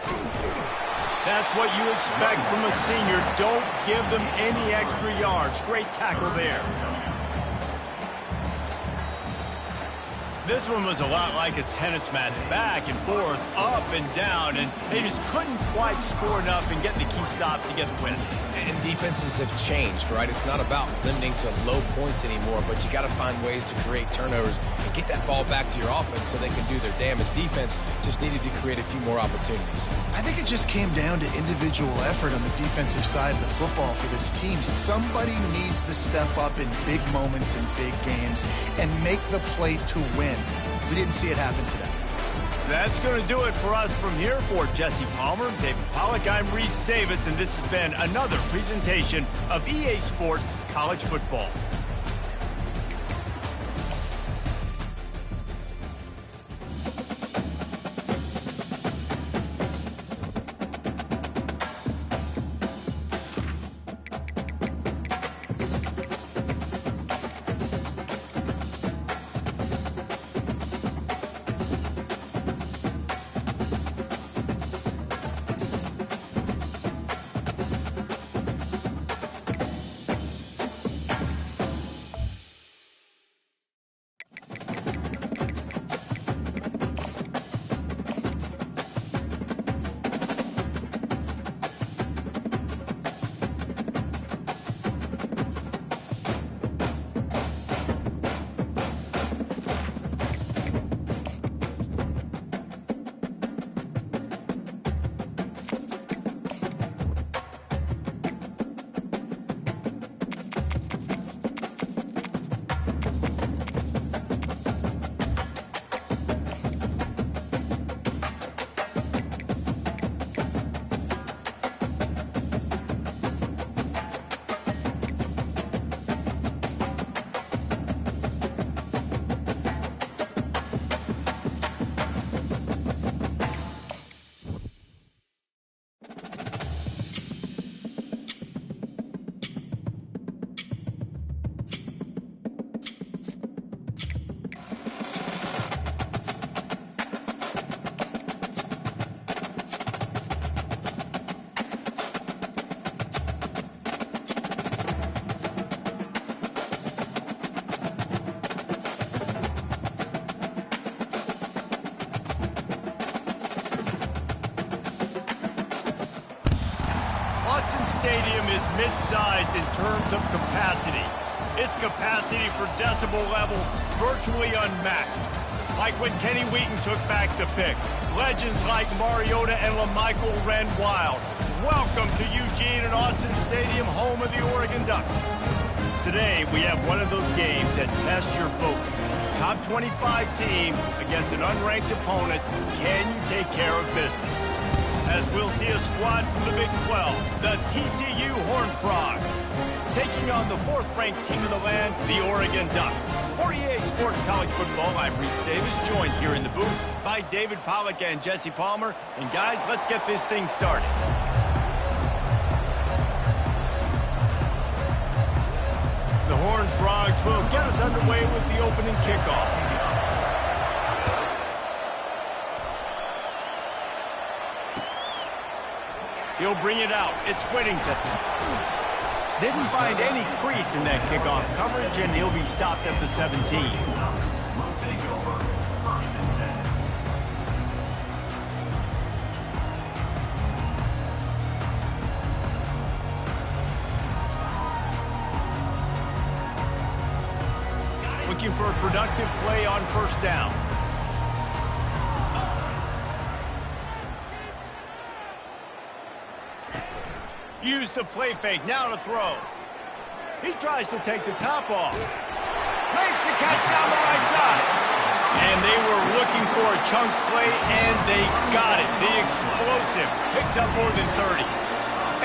That's what you expect from a senior. Don't give them any extra yards. Great tackle there. This one was a lot like a tennis match, back and forth, up and down, and they just couldn't quite score enough and get the key stop to get the win. And defenses have changed, right? It's not about limiting to low points anymore, but you got to find ways to create turnovers and get that ball back to your offense so they can do their damage. Defense just needed to create a few more opportunities. I think it just came down to individual effort on the defensive side of the football for this team. Somebody needs to step up in big moments in big games and make the play to win. We didn't see it happen today. That's going to do it for us from here. For Jesse Palmer, David Pollack, I'm Reese Davis, and this has been another presentation of EA Sports College Football. Stadium is mid-sized in terms of capacity. Its capacity for decibel level virtually unmatched. Like when Kenny Wheaton took back the pick. Legends like Mariota and LaMichael ran wild. Welcome to Eugene and Autzen Stadium, home of the Oregon Ducks. Today, we have one of those games that tests your focus. Top 25 team against an unranked opponent. Can you take care of business? As we'll see a squad from the Big 12, the TCU Horned Frogs, taking on the fourth-ranked team of the land, the Oregon Ducks. For EA Sports College Football, I'm Reese Davis, joined here in the booth by David Pollack and Jesse Palmer. And guys, let's get this thing started. The Horned Frogs will get us underway with the opening kickoff. He'll bring it out. It's Whittington. Didn't find any crease in that kickoff coverage, and he'll be stopped at the 17. Will take over 1st and 10. Looking for a productive play on 1st down. Use the play fake, now to throw. He tries to take the top off. Makes the catch down the right side. And they were looking for a chunk play, and they got it. The explosive picks up more than 30.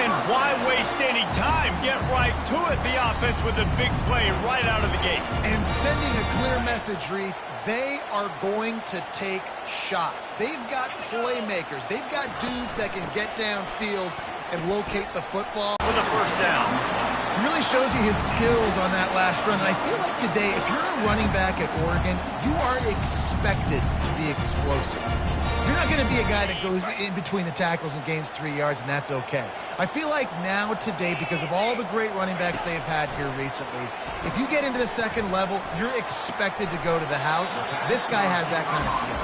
And why waste any time? Get right to it, the offense, with a big play right out of the gate. And sending a clear message, Reese, they are going to take shots. They've got playmakers. They've got dudes that can get downfield and locate the football. For the 1st down. It really shows you his skills on that last run. And I feel like today, if you're a running back at Oregon, you are expected to be explosive. You're not going to be a guy that goes in between the tackles and gains 3 yards, and that's okay. I feel like now today, because of all the great running backs they've had here recently, if you get into the 2nd level, you're expected to go to the house. This guy has that kind of skill.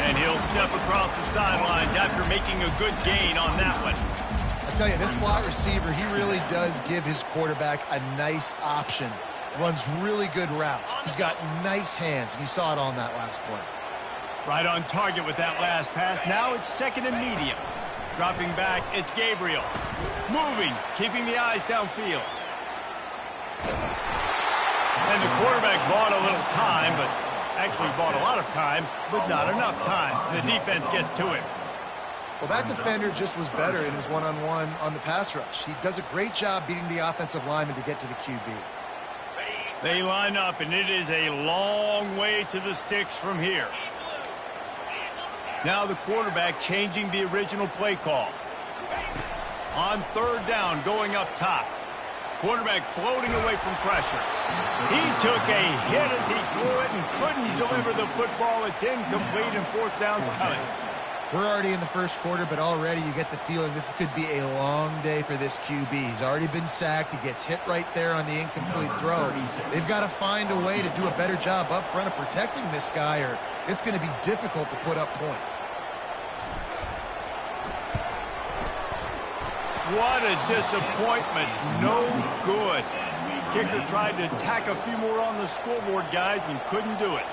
And he'll step across the sidelines after making a good gain on that one. I tell you, this slot receiver, he really does give his quarterback a nice option. Runs really good routes. He's got nice hands, and you saw it on that last play. Right on target with that last pass. Now it's 2nd and medium. Dropping back, it's Gabriel. Moving, keeping the eyes downfield. And the quarterback bought a little time, but actually bought a lot of time, but not enough time. The defense gets to him. Well, that defender just was better in his one-on-one on the pass rush. He does a great job beating the offensive lineman to get to the QB. They line up, and it is a long way to the sticks from here. Now the quarterback changing the original play call. On 3rd down, going up top. Quarterback floating away from pressure. He took a hit as he threw it and couldn't deliver the football. It's incomplete, and 4th down's coming. We're already in the 1st quarter, but already you get the feeling this could be a long day for this QB. He's already been sacked. He gets hit right there on the incomplete throw. They've got to find a way to do a better job up front of protecting this guy, or it's going to be difficult to put up points. What a disappointment. No good. Kicker tried to tack a few more on the scoreboard, guys, and couldn't do it.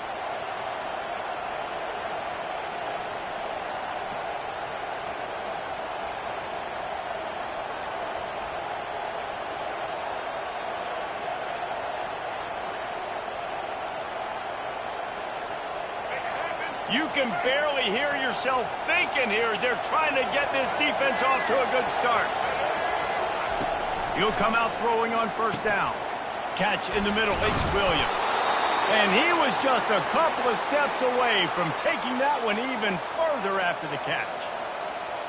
You can barely hear yourself thinking here as they're trying to get this defense off to a good start. He'll come out throwing on 1st down. Catch in the middle, it's Williams. And he was just a couple of steps away from taking that one even further after the catch.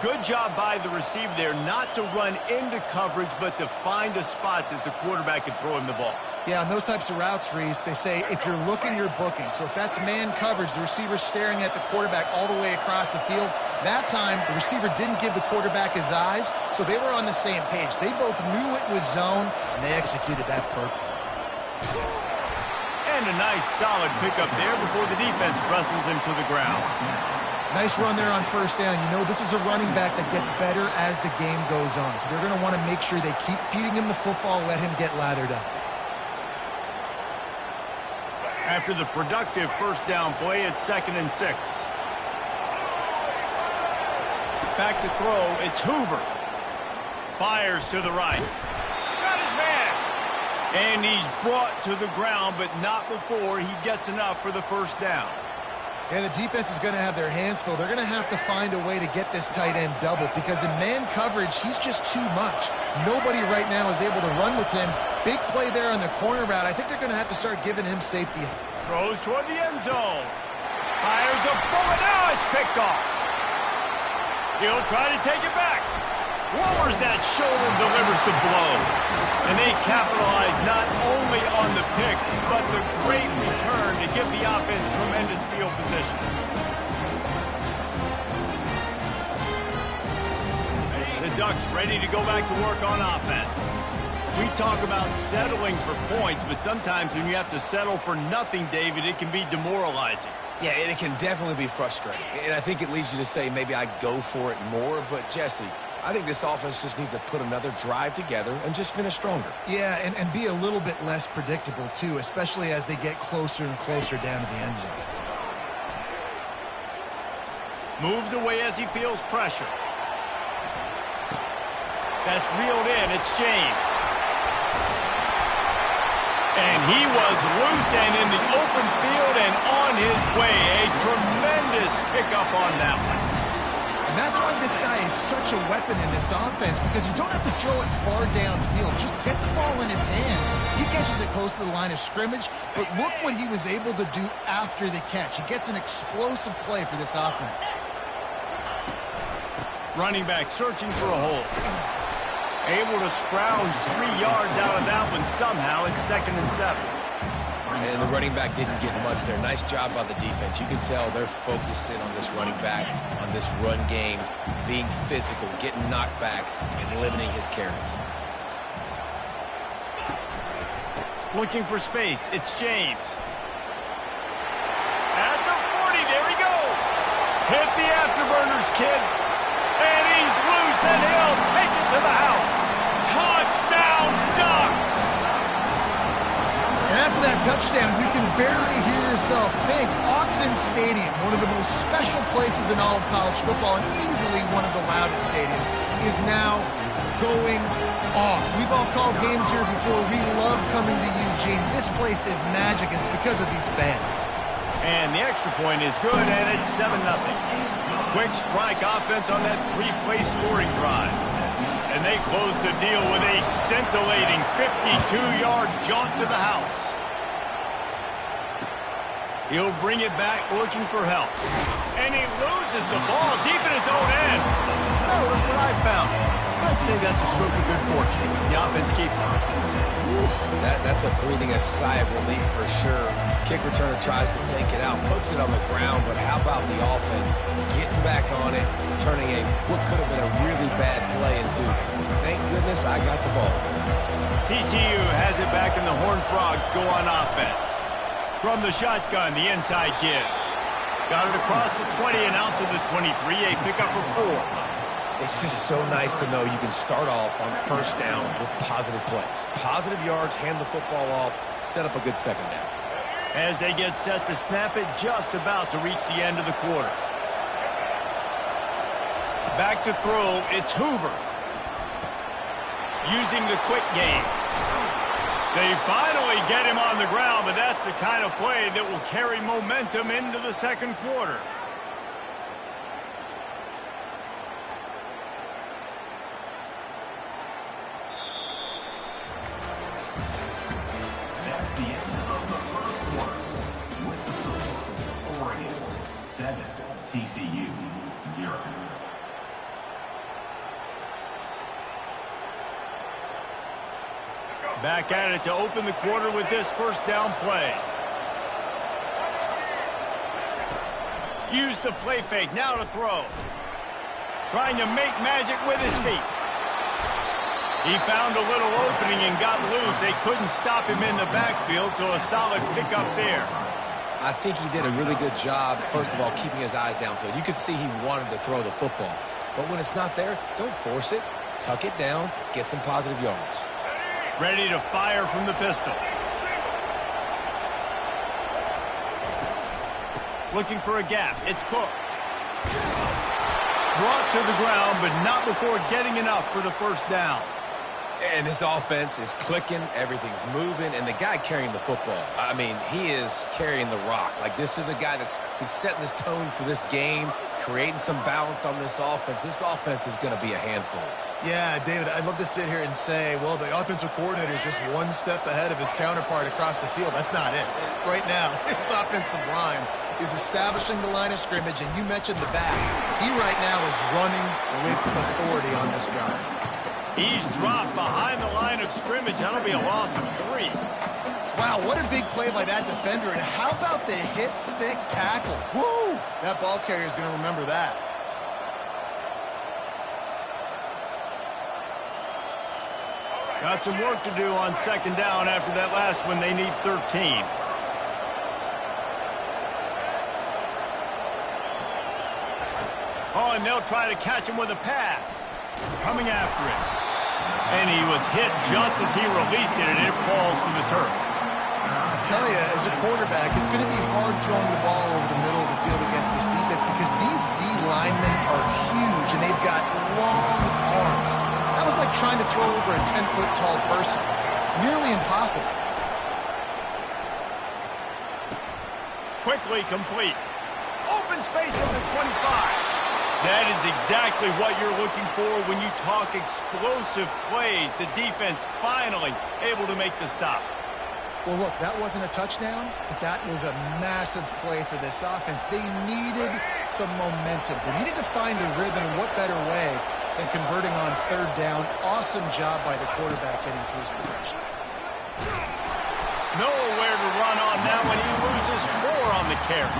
Good job by the receiver there not to run into coverage, but to find a spot that the quarterback could throw him the ball. Yeah, on those types of routes, Reese, they say if you're looking, you're booking. So if that's man coverage, the receiver's staring at the quarterback all the way across the field. That time, the receiver didn't give the quarterback his eyes, so they were on the same page. They both knew it was zone, and they executed that perfectly. And a nice solid pickup there before the defense wrestles him to the ground. Nice run there on first down. You know, this is a running back that gets better as the game goes on. So they're going to want to make sure they keep feeding him the football, let him get lathered up. After the productive first down play, it's 2nd and 6. Back to throw, it's Hoover. Fires to the right. Got his man. And he's brought to the ground, but not before he gets enough for the first down. Yeah, the defense is going to have their hands full. They're going to have to find a way to get this tight end double because in man coverage, he's just too much. Nobody right now is able to run with him. Big play there on the corner route. I think they're going to have to start giving him safety. Throws toward the end zone. Fires a bullet. Now it's picked off. He'll try to take it back. Lowers that shoulder, delivers the blow. And they capitalize not only on the pick, but the great return to give the offense tremendous field position. The Ducks ready to go back to work on offense. We talk about settling for points, but sometimes when you have to settle for nothing, David, it can be demoralizing. Yeah, and it can definitely be frustrating. And I think it leads you to say maybe I go for it more. But, Jesse, I think this offense just needs to put another drive together and just finish stronger. Yeah, and be a little bit less predictable, too, especially as they get closer and closer down to the end zone. Moves away as he feels pressure. That's reeled in. It's James. And he was loose and in the open field and on his way. A tremendous pickup on that one. And that's why this guy is such a weapon in this offense, because you don't have to throw it far downfield. Just get the ball in his hands. He catches it close to the line of scrimmage, but look what he was able to do after the catch. He gets an explosive play for this offense. Running back searching for a hole. Able to scrounge 3 yards out of that one somehow. It's 2nd and 7. And the running back didn't get much there. Nice job by the defense. You can tell they're focused in on this running back, on this run game, being physical, getting knockbacks, and limiting his carries. Looking for space. It's James. At the 40, there he goes. Hit the afterburners, kid. And he's loose, and he'll take it to the house. Touchdown, Ducks! And after that touchdown, you can barely hear yourself think. Autzen Stadium, one of the most special places in all of college football, and easily one of the loudest stadiums, is now going off. We've all called games here before. We love coming to Eugene. This place is magic, and it's because of these fans. And the extra point is good, and it's 7-0. Quick strike offense on that 3-play scoring drive. And they close the deal with a scintillating 52-yard jaunt to the house. He'll bring it back looking for help. And he loses the ball deep in his own end. Oh, look what I found. I'd say that's a stroke of good fortune. The offense keeps it. That's a breathing a sigh of relief for sure. Kick returner tries to take it out, puts it on the ground, but how about the offense getting back on it, turning what could have been a really bad play into, thank goodness I got the ball. TCU has it back, and the Horned Frogs go on offense. From the shotgun, the inside give. Got it across the 20 and out to the 23, a pickup of 4. It's just so nice to know you can start off on first down with positive plays. Positive yards, hand the football off, set up a good second down. As they get set to snap it, just about to reach the end of the quarter. Back to throw, it's Hoover. Using the quick game. They finally get him on the ground, but that's the kind of play that will carry momentum into the second quarter. That's the end of the first quarter. With the score, Oregon 7, TCU 0. Back at it to open the quarter with this first down play. Use the play fake, now to throw. Trying to make magic with his feet. He found a little opening and got loose. They couldn't stop him in the backfield, so a solid pickup there. I think he did a really good job, first of all, keeping his eyes downfield. You could see he wanted to throw the football. But when it's not there, don't force it. Tuck it down, get some positive yards. Ready to fire from the pistol. Looking for a gap. It's Cook. Brought to the ground, but not before getting enough for the first down. And this offense is clicking, everything's moving, and the guy carrying the football, I mean, he is carrying the rock. Like, this is a guy he's setting this tone for this game, creating some balance on this offense. This offense is going to be a handful. Yeah, David, I'd love to sit here and say, well, the offensive coordinator is just one step ahead of his counterpart across the field. That's not it. Right now, his offensive line is establishing the line of scrimmage, and you mentioned the back. He right now is running with authority on this drive. He's dropped behind the line of scrimmage. That'll be a loss of 3. Wow, what a big play by that defender. And how about the hit stick tackle? Woo! That ball carrier is going to remember that. Got some work to do on second down after that last one. They need 13. Oh, and they'll try to catch him with a pass. Coming after it. And he was hit just as he released it, and it falls to the turf. I tell you, as a quarterback, it's going to be hard throwing the ball over the middle of the field against this defense because these D linemen are huge, and they've got long arms. That was like trying to throw over a 10-foot tall person. Nearly impossible. Quickly complete. Open space at the 25. That is exactly what you're looking for when you talk explosive plays. The defense finally able to make the stop. Well, look, that wasn't a touchdown, but that was a massive play for this offense. They needed some momentum. They needed to find a rhythm, and what better way than converting on third down. Awesome job by the quarterback getting through his progression. Nowhere to run on now when he loses 4 on the carry.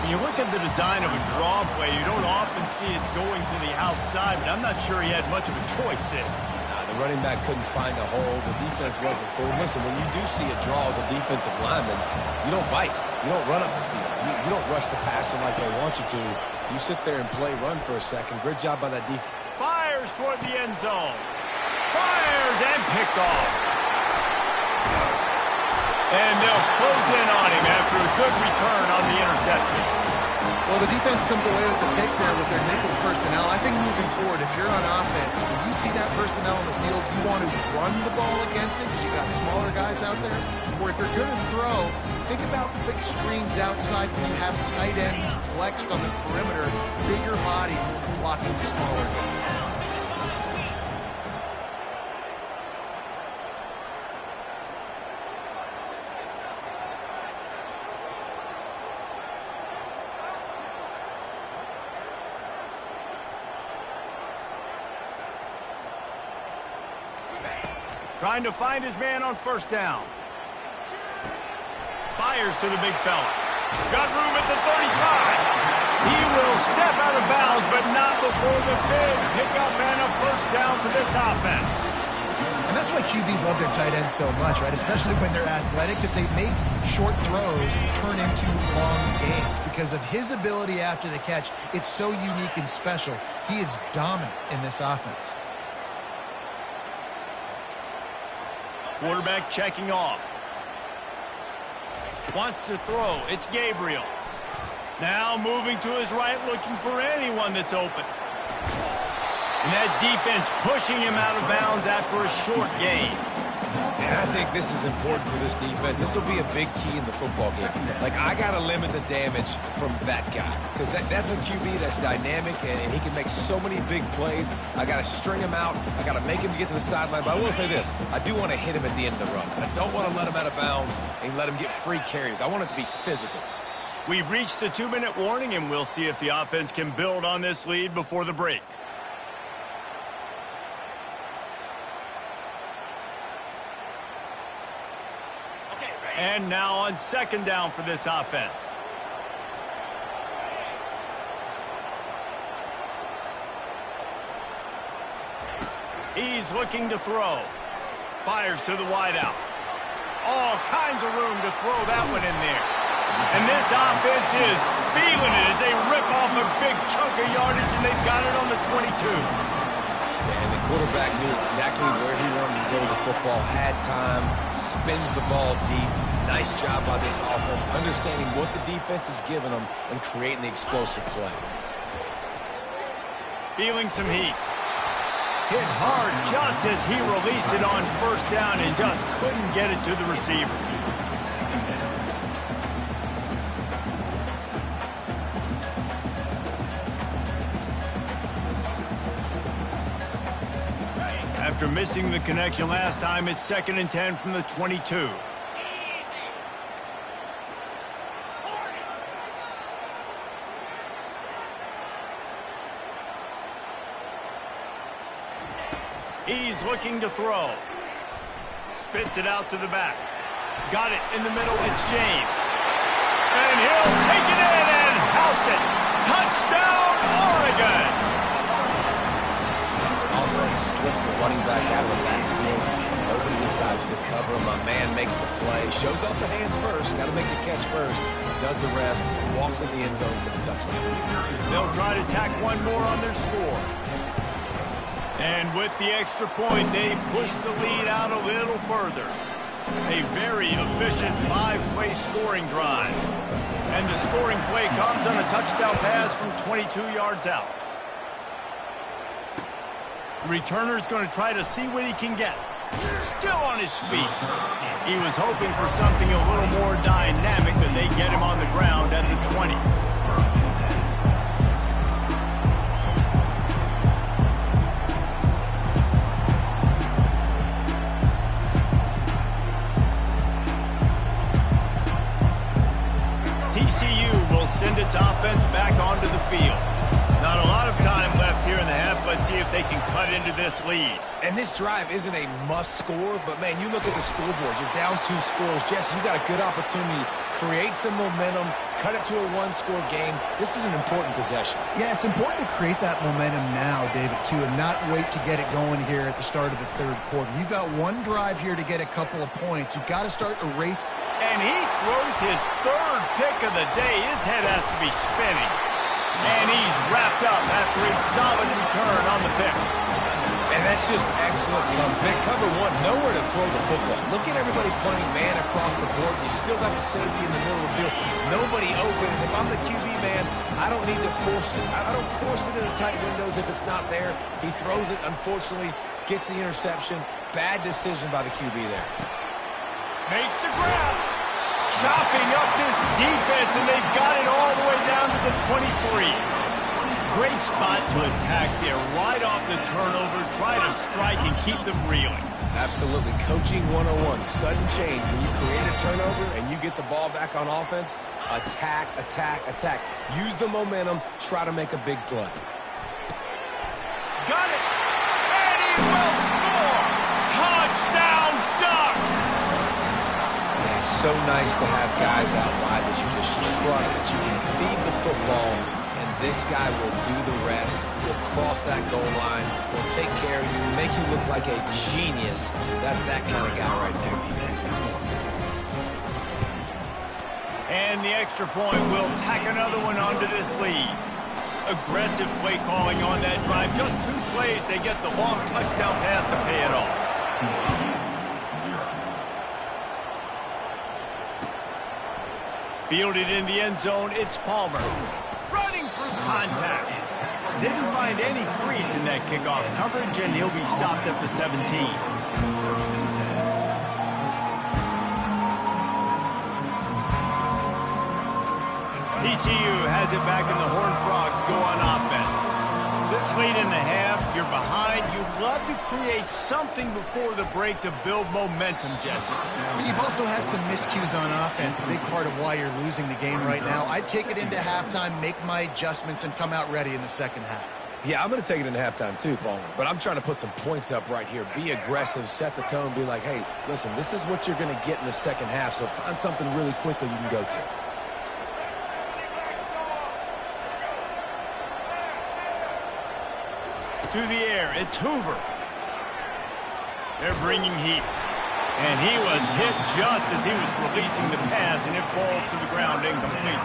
When you look at the design of a draw play, you don't often see it going to the outside, but I'm not sure he had much of a choice there. The running back couldn't find a hole. The defense wasn't full. Listen, when you do see a draw as a defensive lineman, you don't bite. You don't run up the field. You don't rush the passer like they want you to. You sit there and play run for a second. Great job by that defense. Fires toward the end zone. Fires and picked off. And they'll close in on him after a good return on the interception. Well, the defense comes away with the pick there with their nickel personnel. I think moving forward, if you're on offense, when you see that personnel in the field, you want to run the ball against it because you got smaller guys out there. Or if you're going to throw, think about quick screens outside when you have tight ends flexed on the perimeter, bigger bodies blocking smaller guys. Trying to find his man on first down. Fires to the big fella. Got room at the 35. He will step out of bounds, but not before the big pickup and a first down for this offense. And that's why QBs love their tight ends so much, right? Especially when they're athletic, because they make short throws turn into long gains. Because of his ability after the catch, it's so unique and special. He is dominant in this offense. Quarterback checking off. Wants to throw. It's Gabriel. Now moving to his right, looking for anyone that's open. And that defense pushing him out of bounds after a short gain. And I think this is important for this defense. This will be a big key in the football game. Like, I got to limit the damage from that guy. Because that's a QB that's dynamic, and he can make so many big plays. I got to string him out. I got to make him get to the sideline. But I will say this. I do want to hit him at the end of the runs. I don't want to let him out of bounds and let him get free carries. I want it to be physical. We've reached the 2-minute warning, and we'll see if the offense can build on this lead before the break. And now on second down for this offense. He's looking to throw. Fires to the wideout. All kinds of room to throw that one in there. And this offense is feeling it as they rip off a big chunk of yardage, and they've got it on the 22. And the quarterback knew exactly where he wanted to go with the football, had time, spins the ball deep. Nice job by this offense, understanding what the defense is giving them and creating the explosive play. Feeling some heat. Hit hard just as he released it on first down and just couldn't get it to the receiver. After missing the connection last time, it's 2nd and 10 from the 22. He's looking to throw. Spits it out to the back. Got it in the middle. It's James. And he'll take it in and house it. Touchdown, Oregon! Offense slips the running back out of the backfield. Nobody decides to cover him. My man makes the play. Shows off the hands first. Got to make the catch first. Does the rest. Walks in the end zone for the touchdown. They'll try to tack one more on their score. And with the extra point, they push the lead out a little further. A very efficient 5-play scoring drive. And the scoring play comes on a touchdown pass from 22 yards out. The returner's going to try to see what he can get. Still on his feet. He was hoping for something a little more dynamic, but they get him on the ground at the 20. TCU will send its offense back onto the field. Not a lot of time left here in the half. Let's see if they can cut into this lead. And this drive isn't a must score, but man, you look at the scoreboard. You're down 2 scores. Jesse, you got a good opportunity. Create some momentum. Cut it to a 1-score game. This is an important possession. Yeah, it's important to create that momentum now, David, too, and not wait to get it going here at the start of the 3rd quarter. You've got one drive here to get a couple of points. You've got to start erasing. And he throws his 3rd pick of the day. His head has to be spinning. And he's wrapped up after a solid return on the pick. And that's just excellent coverage. Cover 1, nowhere to throw the football. Look at everybody playing man across the board. You still got the safety in the middle of the field. Nobody open. And if I'm the QB man, I don't need to force it. I don't force it into tight windows if it's not there. He throws it, unfortunately, gets the interception. Bad decision by the QB there. Makes the grab. Chopping up this defense, and they've got it all the way down to the 23. Great spot to attack there. Right off the turnover, try to strike and keep them reeling. Absolutely. Coaching 101. Sudden change. When you create a turnover and you get the ball back on offense, attack, attack, attack. Use the momentum. Try to make a big play. Got it. And he will score. Touchdown, Ducks. It's so nice to have guys out wide that you just trust that you can feed the football, and this guy will do the rest. He'll cross that goal line. He'll take care of you, make you look like a genius. That's that kind of guy right there. And the extra point will tack another one onto this lead. Aggressive play calling on that drive. Just 2 plays, they get the long touchdown pass to pay it off. Fielded in the end zone, it's Palmer. Running through contact. Didn't find any crease in that kickoff coverage, and he'll be stopped at the 17. TCU has it back, and the Horned Frogs go on offense. This late in the half, you're behind. You'd love to create something before the break to build momentum, Jesse. You've also had some miscues on offense, a big part of why you're losing the game right now. I'd take it into halftime, make my adjustments, and come out ready in the second half. Yeah, I'm going to take it into halftime too, Palmer. But I'm trying to put some points up right here. Be aggressive, set the tone, be like, hey, listen, this is what you're going to get in the second half, so find something really quickly you can go to. To the air, it's Hoover. They're bringing heat. And he was hit just as he was releasing the pass, and it falls to the ground incomplete.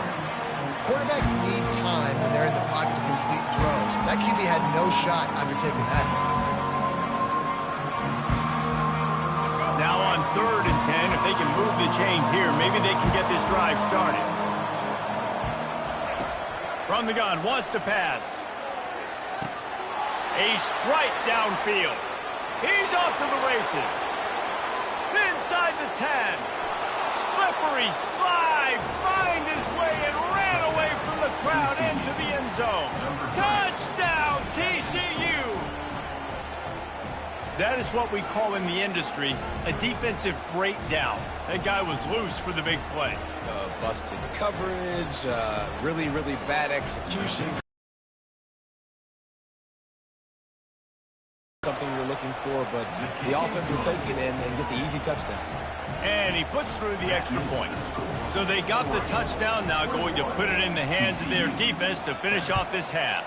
Quarterbacks need time when they're in the pocket to complete throws. That QB had no shot after taking that hit. Now on 3rd and 10, if they can move the chains here, maybe they can get this drive started. From the gun, wants to pass. A strike downfield. He's off to the races. Inside the 10. Slippery slide. Find his way and ran away from the crowd into the end zone. Touchdown, TCU. That is what we call in the industry a defensive breakdown. That guy was loose for the big play. Busted coverage, really, really bad execution. Something you're looking for, but the offense will take it and get the easy touchdown. And he puts through the extra point. So they got the touchdown, now going to put it in the hands of their defense to finish off this half.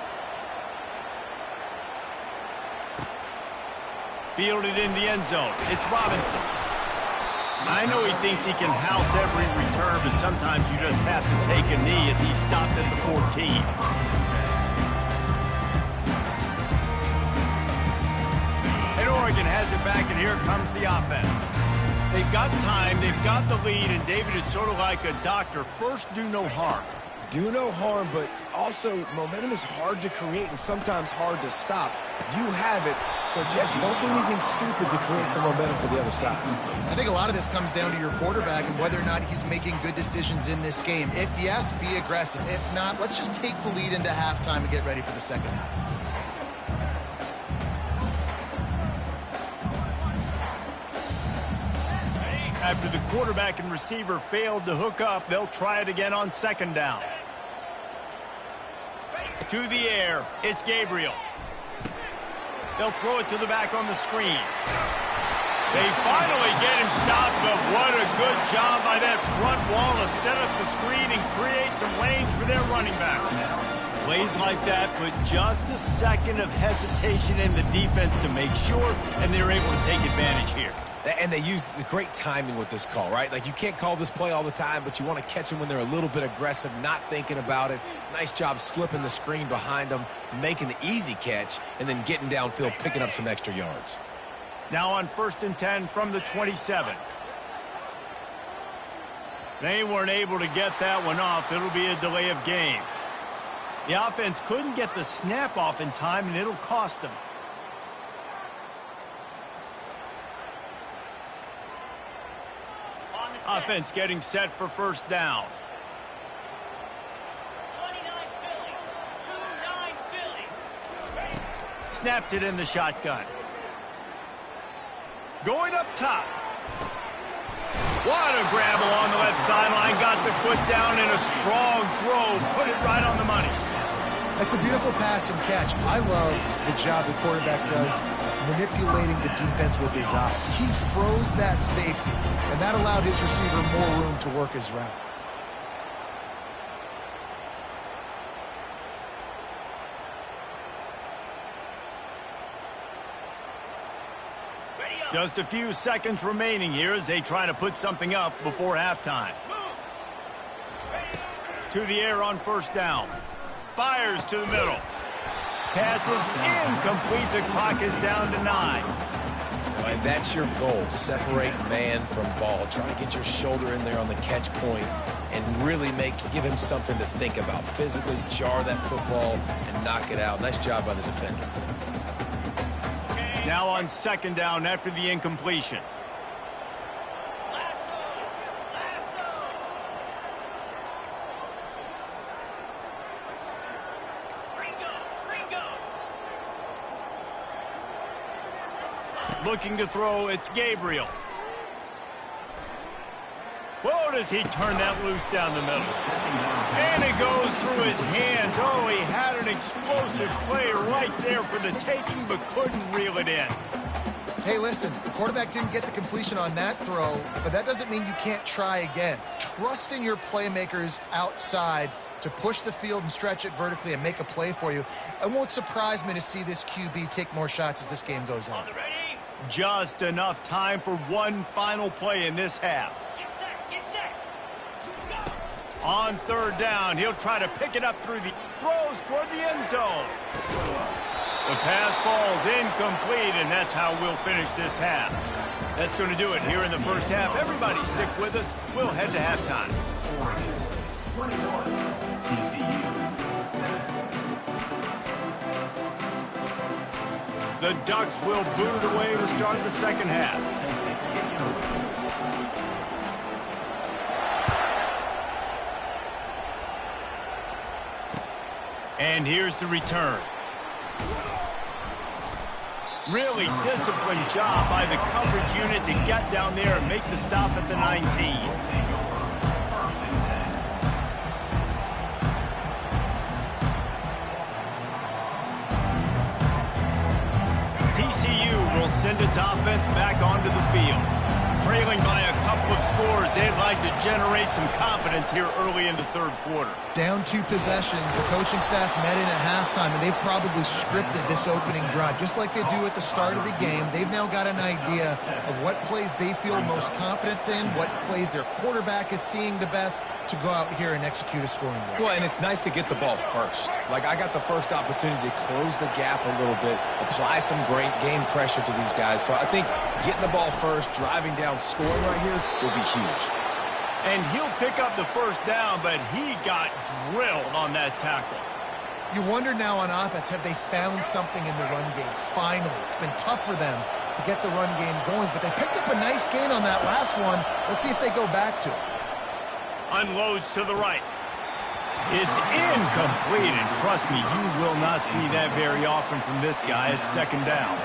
Fielded in the end zone. It's Robinson. I know he thinks he can house every return, but sometimes you just have to take a knee as he stopped at the 14. And Oregon has it back, and here comes the offense. They've got time, they've got the lead, and David is sort of like a doctor. First, do no harm. Do no harm, but also momentum is hard to create and sometimes hard to stop. You have it, so Jesse, don't do anything stupid to create some momentum for the other side. I think a lot of this comes down to your quarterback and whether or not he's making good decisions in this game. If yes, be aggressive. If not, let's just take the lead into halftime and get ready for the second half. After the quarterback and receiver failed to hook up, they'll try it again on 2nd down. To the air, it's Gabriel. They'll throw it to the back on the screen. They finally get him stopped, but what a good job by that front wall to set up the screen and create some lanes for their running back. Plays like that put just a second of hesitation in the defense to make sure, and they're able to take advantage here. And they use the great timing with this call, right? Like, you can't call this play all the time, but you want to catch them when they're a little bit aggressive, not thinking about it. Nice job slipping the screen behind them, making the easy catch, and then getting downfield, picking up some extra yards. Now on 1st and 10 from the 27. They weren't able to get that one off. It'll be a delay of game. The offense couldn't get the snap off in time, and it'll cost them. Offense getting set for 1st down. 29 Philly. 29 Philly. Snapped it in the shotgun. Going up top. What a grab along the left sideline. Got the foot down in a strong throw. Put it right on the money. That's a beautiful pass and catch. I love the job the quarterback does manipulating the defense with his eyes. He froze that safety, and that allowed his receiver more room to work his route. Just a few seconds remaining here as they try to put something up before halftime. To the air on 1st down. Fires to the middle. Passes incomplete. The clock is down to 9. And that's your goal. Separate man from ball. Try to get your shoulder in there on the catch point and really give him something to think about. Physically jar that football and knock it out. Nice job by the defender. Now on 2nd down after the incompletion. Looking to throw, it's Gabriel. Whoa, does he turn that loose down the middle. And it goes through his hands. Oh, he had an explosive play right there for the taking, but couldn't reel it in. Hey, listen, the quarterback didn't get the completion on that throw, but that doesn't mean you can't try again. Trust in your playmakers outside to push the field and stretch it vertically and make a play for you. It won't surprise me to see this QB take more shots as this game goes on. Just enough time for one final play in this half. Get set. Go. On third down, he'll try to pick it up through the throws toward the end zone. The pass falls incomplete, and that's how we'll finish this half. That's going to do it here in the first half. Everybody stick with us. We'll head to halftime. Oregon 21, TCU 7. The Ducks will boot it away to start the second half. And here's the return. Really disciplined job by the coverage unit to get down there and make the stop at the 19. TCU will send its offense back onto the field. Trailing by a couple of scores, they'd like to generate some confidence here early in the third quarter. Down 2 possessions, the coaching staff met in at halftime, and they've probably scripted this opening drive. Just like they do at the start of the game, they've now got an idea of what plays they feel most confident in, what plays their quarterback is seeing the best to go out here and execute a scoring drive. Well, and it's nice to get the ball first. Like, I got the first opportunity to close the gap a little bit, apply some great game pressure to these guys. So I think getting the ball first, driving down, scoring right here will be huge. And he'll pick up the first down, but he got drilled on that tackle. You wonder now on offense, have they found something in the run game? Finally, it's been tough for them to get the run game going, but they picked up a nice gain on that last one. Let's see if they go back to it. Unloads to the right. It's incomplete, and trust me, you will not see that very often from this guy. It's second down.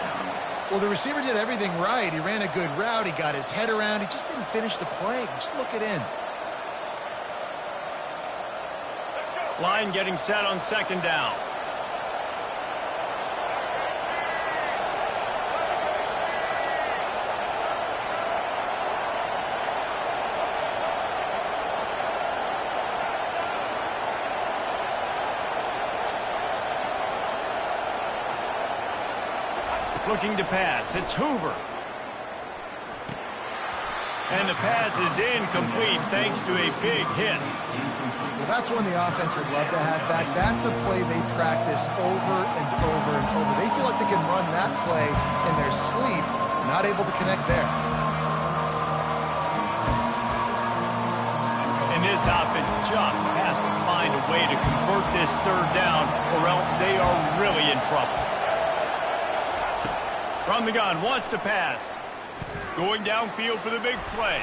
Well, the receiver did everything right. He ran a good route. He got his head around. He just didn't finish the play. Just look it in. Line getting set on second down. Looking to pass. It's Hoover. And the pass is incomplete thanks to a big hit. Well, that's one the offense would love to have back. That's a play they practice over and over and over. They feel like they can run that play in their sleep, not able to connect there. And this offense just has to find a way to convert this third down, or else they are really in trouble. From the gun, wants to pass. Going downfield for the big play.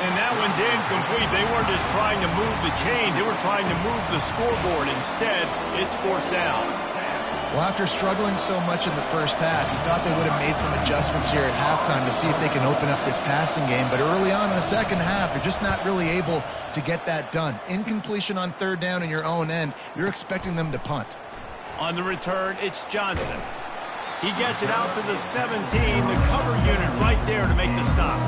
And that one's incomplete. They weren't just trying to move the chains. They were trying to move the scoreboard. Instead, it's fourth down. Well, after struggling so much in the first half, you thought they would have made some adjustments here at halftime to see if they can open up this passing game. But early on in the second half, they're just not really able to get that done. Incompletion on third down in your own end, you're expecting them to punt. On the return, it's Johnson. He gets it out to the 17, the cover unit right there to make the stop.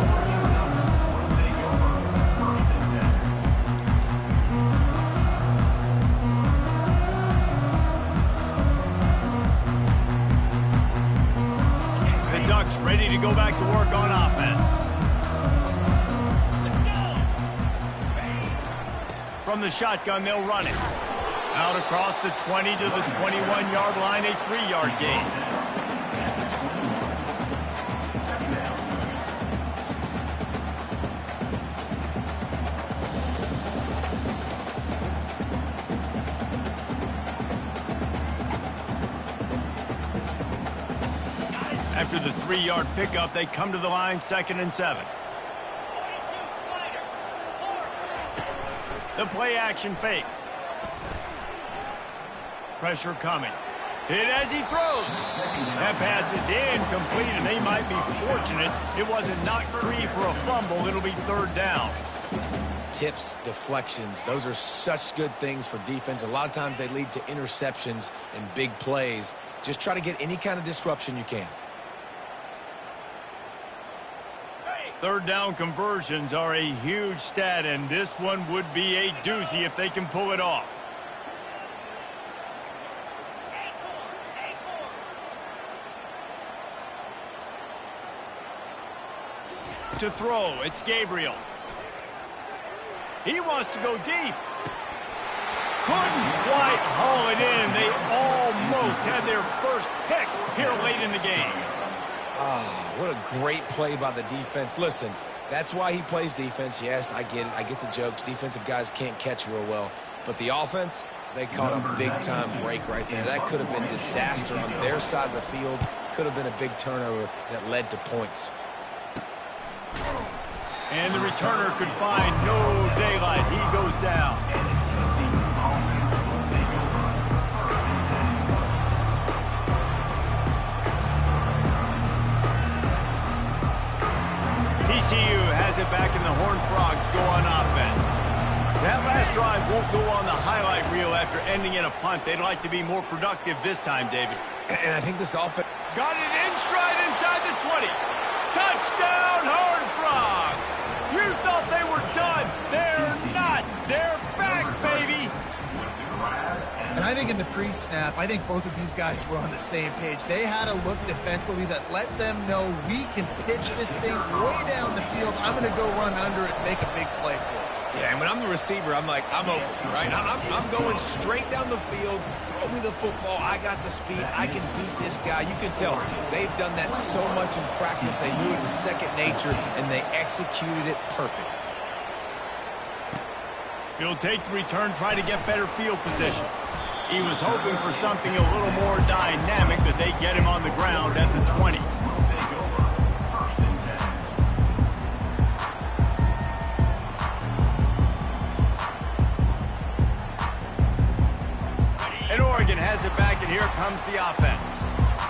The Ducks ready to go back to work on offense. From the shotgun, they'll run it. Out across the 20 to the 21-yard line, a 3-yard gain. After the 3-yard pickup, they come to the line, 2nd and 7. The play action fake. Pressure coming. Hit as he throws. That pass is incomplete, and they might be fortunate it wasn't knocked free for a fumble. It'll be third down. Tips, deflections, those are such good things for defense. A lot of times they lead to interceptions and big plays. Just try to get any kind of disruption you can. Third down conversions are a huge stat, and this one would be a doozy if they can pull it off. to throw. It's Gabriel. He wants to go deep. Couldn't quite haul it in. They almost had their first pick here late in the game. What a great play by the defense. Listen, that's why he plays defense. Yes, I get it. I get the jokes. Defensive guys can't catch real well. But the offense, they caught a big-time break right there. That could have been disaster on their side of the field. Could have been a big turnover that led to points. And the returner could find no daylight. He goes down. TCU has it back in the Horned Frogs go on offense. That last drive won't go on the highlight reel after ending in a punt. They'd like to be more productive this time, David. And I think this offense... Got it in stride inside the 20. Touchdown, Horned Frogs! You thought they were done. They're not. They're back, baby. And I think in the pre-snap, I think both of these guys were on the same page. They had a look defensively that let them know we can pitch this thing way down the field. I'm going to go run under it and make a big play for it. Yeah, and when I'm the receiver, I'm like, I'm open, right? I'm going straight down the field. Throw me the football. I got the speed. I can beat this guy. You can tell they've done that so much in practice. They knew it was second nature, and they executed it perfect. He'll take the return, try to get better field position. He was hoping for something a little more dynamic, but they get him on the ground at the 20. And Oregon has it back, and here comes the offense.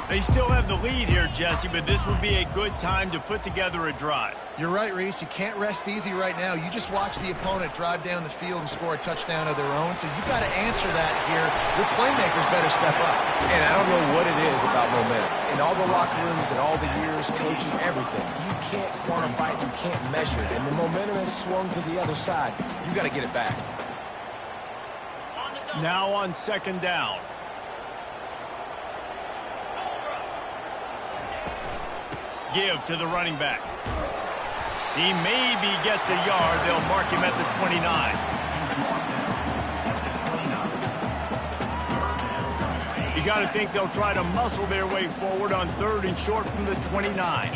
They still have the lead here, Jesse, but this would be a good time to put together a drive. You're right, Reese. You can't rest easy right now. You just watch the opponent drive down the field and score a touchdown of their own, so you've got to answer that here. Your playmakers better step up. And I don't know what it is about momentum. In all the locker rooms and all the years coaching everything, you can't quantify it, you can't measure it. And the momentum has swung to the other side. You got to get it back. Now on second down. Give to the running back. He maybe gets a yard. They'll mark him at the 29. You got to think they'll try to muscle their way forward on third and short from the 29.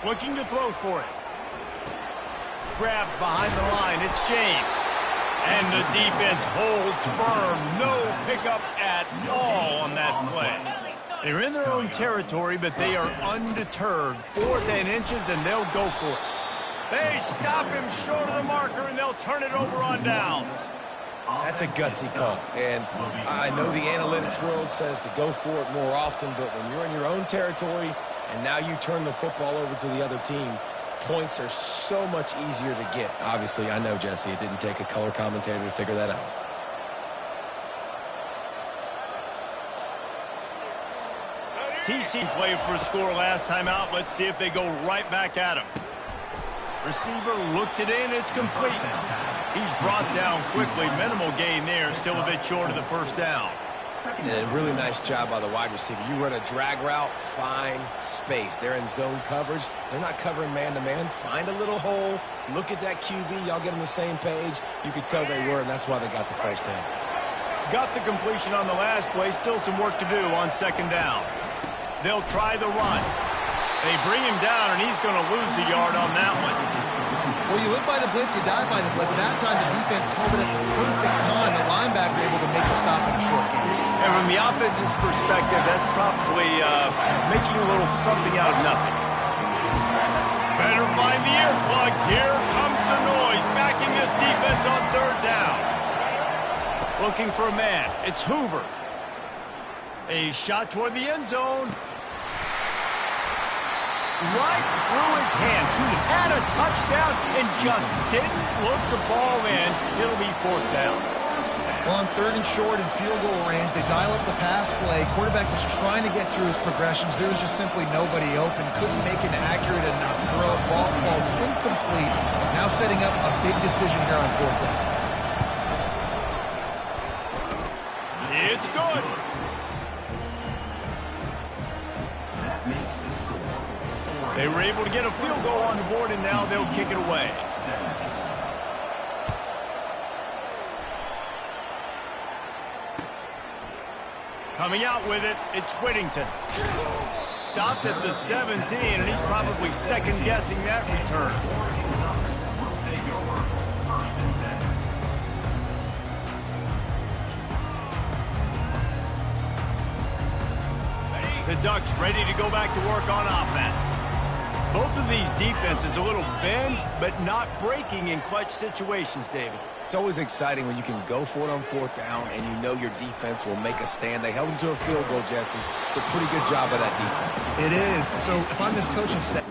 Looking to throw for it. Grabbed behind the line. It's James. And the defense holds firm. No pickup at all on that play. They're in their own territory, but they are undeterred. 4th and inches, and they'll go for it. They stop him short of the marker, and they'll turn it over on downs. That's a gutsy call. And I know the analytics world says to go for it more often, but when you're in your own territory and now you turn the football over to the other team, points are so much easier to get. Obviously, I know, Jesse, it didn't take a color commentator to figure that out. TC played for a score last time out. Let's see if they go right back at him. Receiver looks it in. It's complete. He's brought down quickly. Minimal gain there. Still a bit short of the first down. And a really nice job by the wide receiver. You run a drag route, find space. They're in zone coverage. They're not covering man-to-man. Find a little hole. Look at that QB. Y'all get on the same page. You could tell they were, and that's why they got the first down. Got the completion on the last play. Still some work to do on second down. They'll try the run. They bring him down, and he's going to lose a yard on that one. Well, you live by the blitz, you die by the blitz. That time the defense called it at the perfect time. The linebacker able to make the stop in a short game. And from the offense's perspective, that's probably making a little something out of nothing. Better find the earplugs. Here comes the noise, backing this defense on third down. Looking for a man. It's Hoover. A shot toward the end zone. Right through his hands. He had a touchdown and just didn't look the ball in. It'll be fourth down. Well, on third and short and field goal range, they dial up the pass play. Quarterback was trying to get through his progressions. There was just simply nobody open. Couldn't make an accurate enough throw. Ball falls incomplete. Now setting up a big decision here on fourth down. It's good. They were able to get a field goal on the board, and now they'll kick it away. Coming out with it, it's Whittington. Stopped at the 17, and he's probably second-guessing that return. The Ducks ready to go back to work on offense. Both of these defenses a little bend, but not breaking in clutch situations, David. It's always exciting when you can go for it on fourth down and you know your defense will make a stand. They held them to a field goal, Jesse. It's a pretty good job by that defense. It is. So if I'm this coaching staff,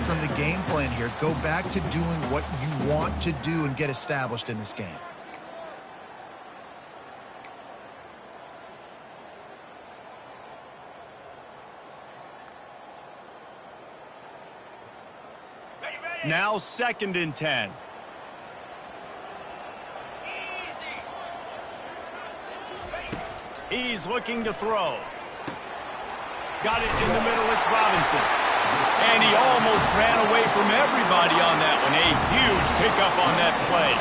from the game plan here. Go back to doing what you want to do and get established in this game. Now 2nd and 10. He's looking to throw. Got it in the middle, it's Robinson. And he almost ran away from everybody on that one. A huge pickup on that play.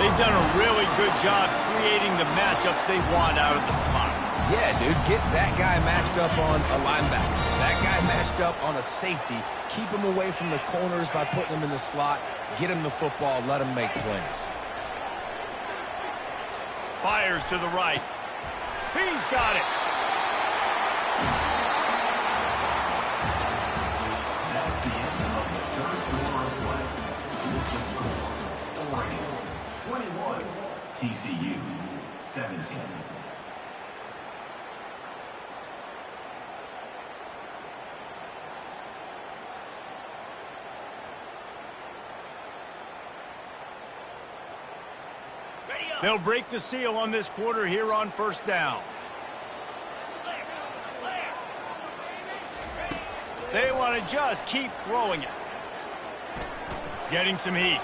They've done a really good job creating the matchups they want out of the slot. Yeah, dude, get that guy matched up on a linebacker. That guy matched up on a safety. Keep him away from the corners by putting him in the slot. Get him the football, let him make plays. Fires to the right. He's got it. That's the end of the third quarter of play. With the score, Oregon 21, TCU 17. They'll break the seal on this quarter here on 1st down. They want to just keep throwing it. Getting some heat.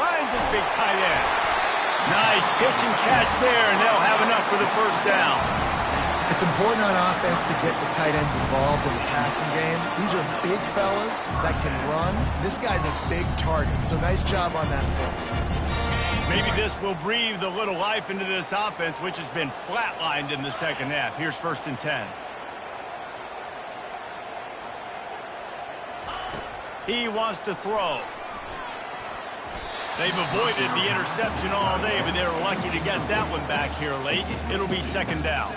Finds his big tight end. Nice pitch and catch there, and they'll have enough for the 1st down. It's important on offense to get the tight ends involved in the passing game. These are big fellas that can run. This guy's a big target, so nice job on that play. Maybe this will breathe a little life into this offense, which has been flatlined in the 2nd half. Here's 1st and 10. He wants to throw. They've avoided the interception all day, but they're lucky to get that one back here late. It'll be 2nd down.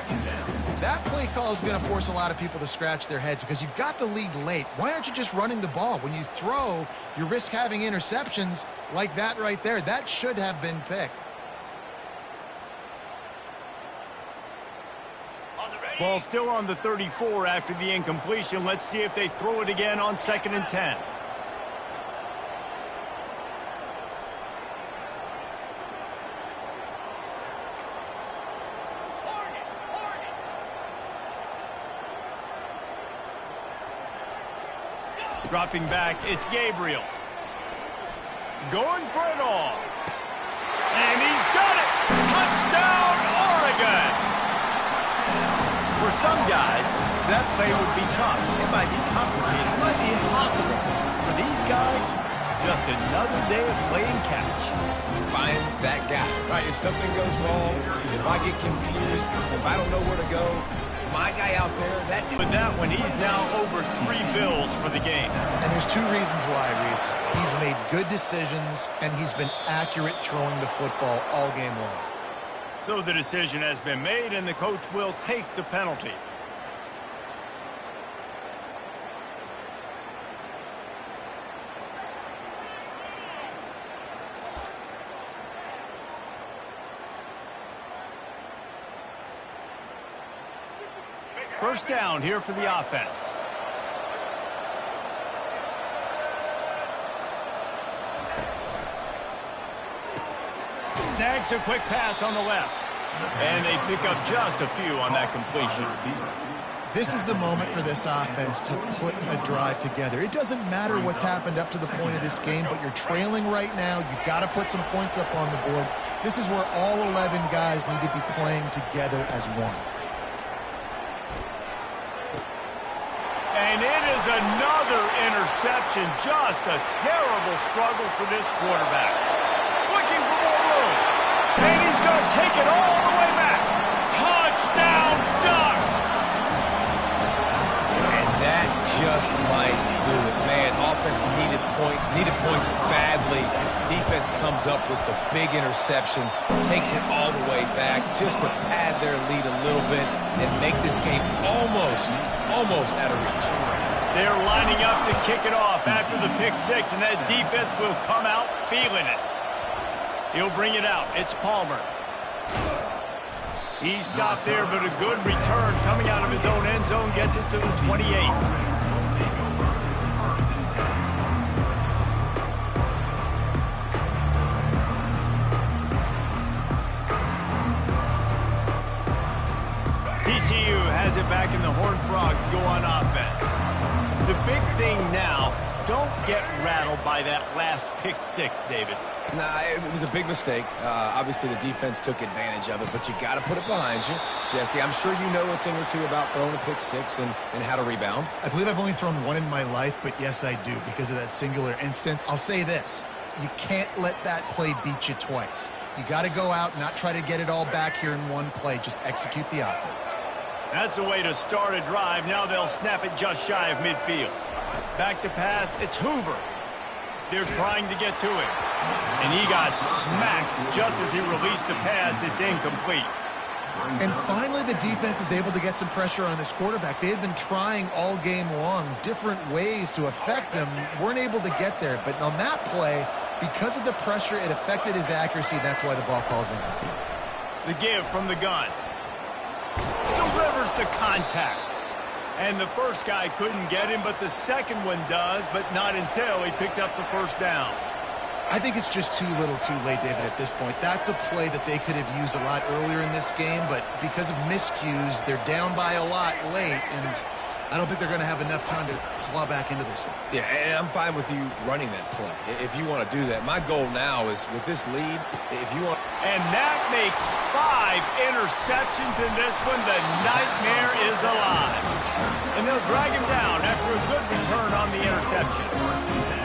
That play call is going to force a lot of people to scratch their heads because you've got the lead late. Why aren't you just running the ball? When you throw, you risk having interceptions like that right there. That should have been picked. Ball still on the 34 after the incompletion. Let's see if they throw it again on 2nd and 10. Dropping back, it's Gabriel. Going for it all. And he's got it! Touchdown, Oregon! For some guys, that play would be tough. It might be complicated. It might be impossible. For these guys, just another day of playing catch. Find that guy, right? If something goes wrong, if I get confused, if I don't know where to go, my guy out there, that dude. With that one, he's now over 3 bills for the game. And there's 2 reasons why, Reese. He's made good decisions, and he's been accurate throwing the football all game long. So the decision has been made, and the coach will take the penalty. First down here for the offense. Snags a quick pass on the left. And they pick up just a few on that completion. This is the moment for this offense to put a drive together. It doesn't matter what's happened up to the point of this game, but you're trailing right now. You've got to put some points up on the board. This is where all 11 guys need to be playing together as one. And it is another interception. Just a terrible struggle for this quarterback. Looking for more room. And he's going to take it all the way back. Touchdown, Ducks! And that just might do it. Man, offense needed points badly. Defense comes up with the big interception, takes it all the way back just to pad their lead a little bit and make this game almost out of reach. They're lining up to kick it off after the pick 6, and that defense will come out feeling it. He'll bring it out. It's Palmer. He stopped there, but a good return coming out of his own end zone gets it to the 28. it back and the Horned Frogs go on offense. The big thing now, don't get rattled by that last pick six, David. Nah, it was a big mistake. Obviously, the defense took advantage of it, but you got to put it behind you. Jesse, I'm sure you know a thing or two about throwing a pick six and how to rebound. I believe I've only thrown one in my life, but yes, I do because of that singular instance. I'll say this. You can't let that play beat you twice. You got to go out and not try to get it all back here in one play. Just execute the offense. That's the way to start a drive. Now they'll snap it just shy of midfield. Back to pass. It's Hoover. They're trying to get to him. And he got smacked just as he released the pass. It's incomplete. And finally, the defense is able to get some pressure on this quarterback. They had been trying all game long different ways to affect him. Weren't able to get there. But on that play, because of the pressure, it affected his accuracy. That's why the ball falls in. The give from the gun. Delivers the contact. And the first guy couldn't get him, but the second one does, but not until he picks up the first down. I think it's just too little too late, David, at this point. That's a play that they could have used a lot earlier in this game, but because of miscues, they're down by a lot late, and I don't think they're going to have enough time to claw back into this one. Yeah, and I'm fine with you running that play if you want to do that. My goal now is with this lead, if you want... And that makes 5 interceptions in this one. The nightmare is alive. And they'll drag him down after a good return on the interception.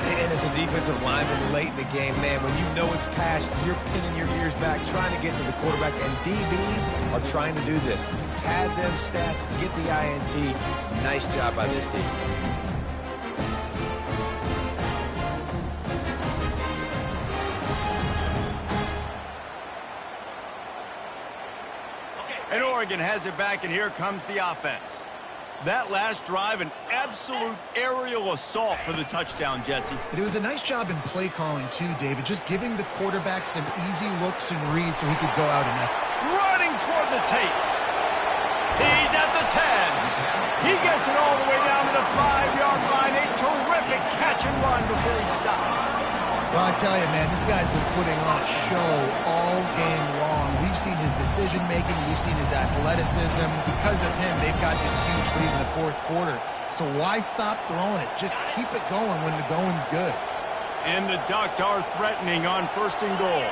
And as a defensive lineman late in the game, man, when you know it's past, you're pinning your ears back, trying to get to the quarterback, and DBs are trying to do this. Pad them stats, get the INT. Nice job by this team. And Oregon has it back, and here comes the offense. That last drive, an absolute aerial assault for the touchdown, Jesse. But it was a nice job in play calling, too, David, just giving the quarterback some easy looks and reads so he could go out and execute. Running toward the tape. He's at the 10. He gets it all the way down to the 5-yard line. A terrific catch and run before he stopped. Well, I tell you, man, this guy's been putting on a show all game long. We've seen his decision-making. We've seen his athleticism. Because of him, they've got this huge lead in the fourth quarter. So why stop throwing it? Just keep it going when the going's good. And the Ducks are threatening on 1st and goal.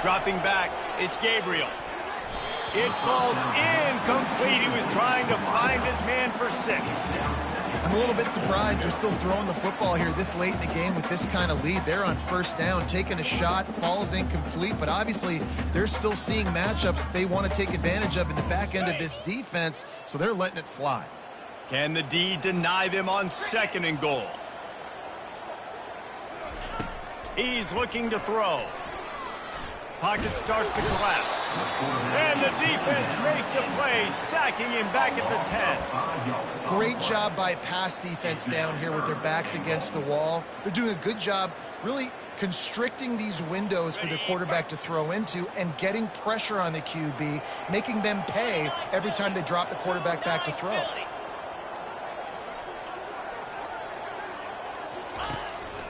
Dropping back, it's Gabriel. It falls incomplete. He was trying to find his man for 6. I'm a little bit surprised they're still throwing the football here this late in the game with this kind of lead. They're on 1st down, taking a shot, falls incomplete, but obviously they're still seeing matchups that they want to take advantage of in the back end of this defense, so they're letting it fly. Can the D deny them on 2nd and goal? He's looking to throw. Pocket starts to collapse. And the defense makes a play, sacking him back at the 10. Great job by pass defense down here with their backs against the wall. They're doing a good job really constricting these windows for their quarterback to throw into and getting pressure on the QB, making them pay every time they drop the quarterback back to throw.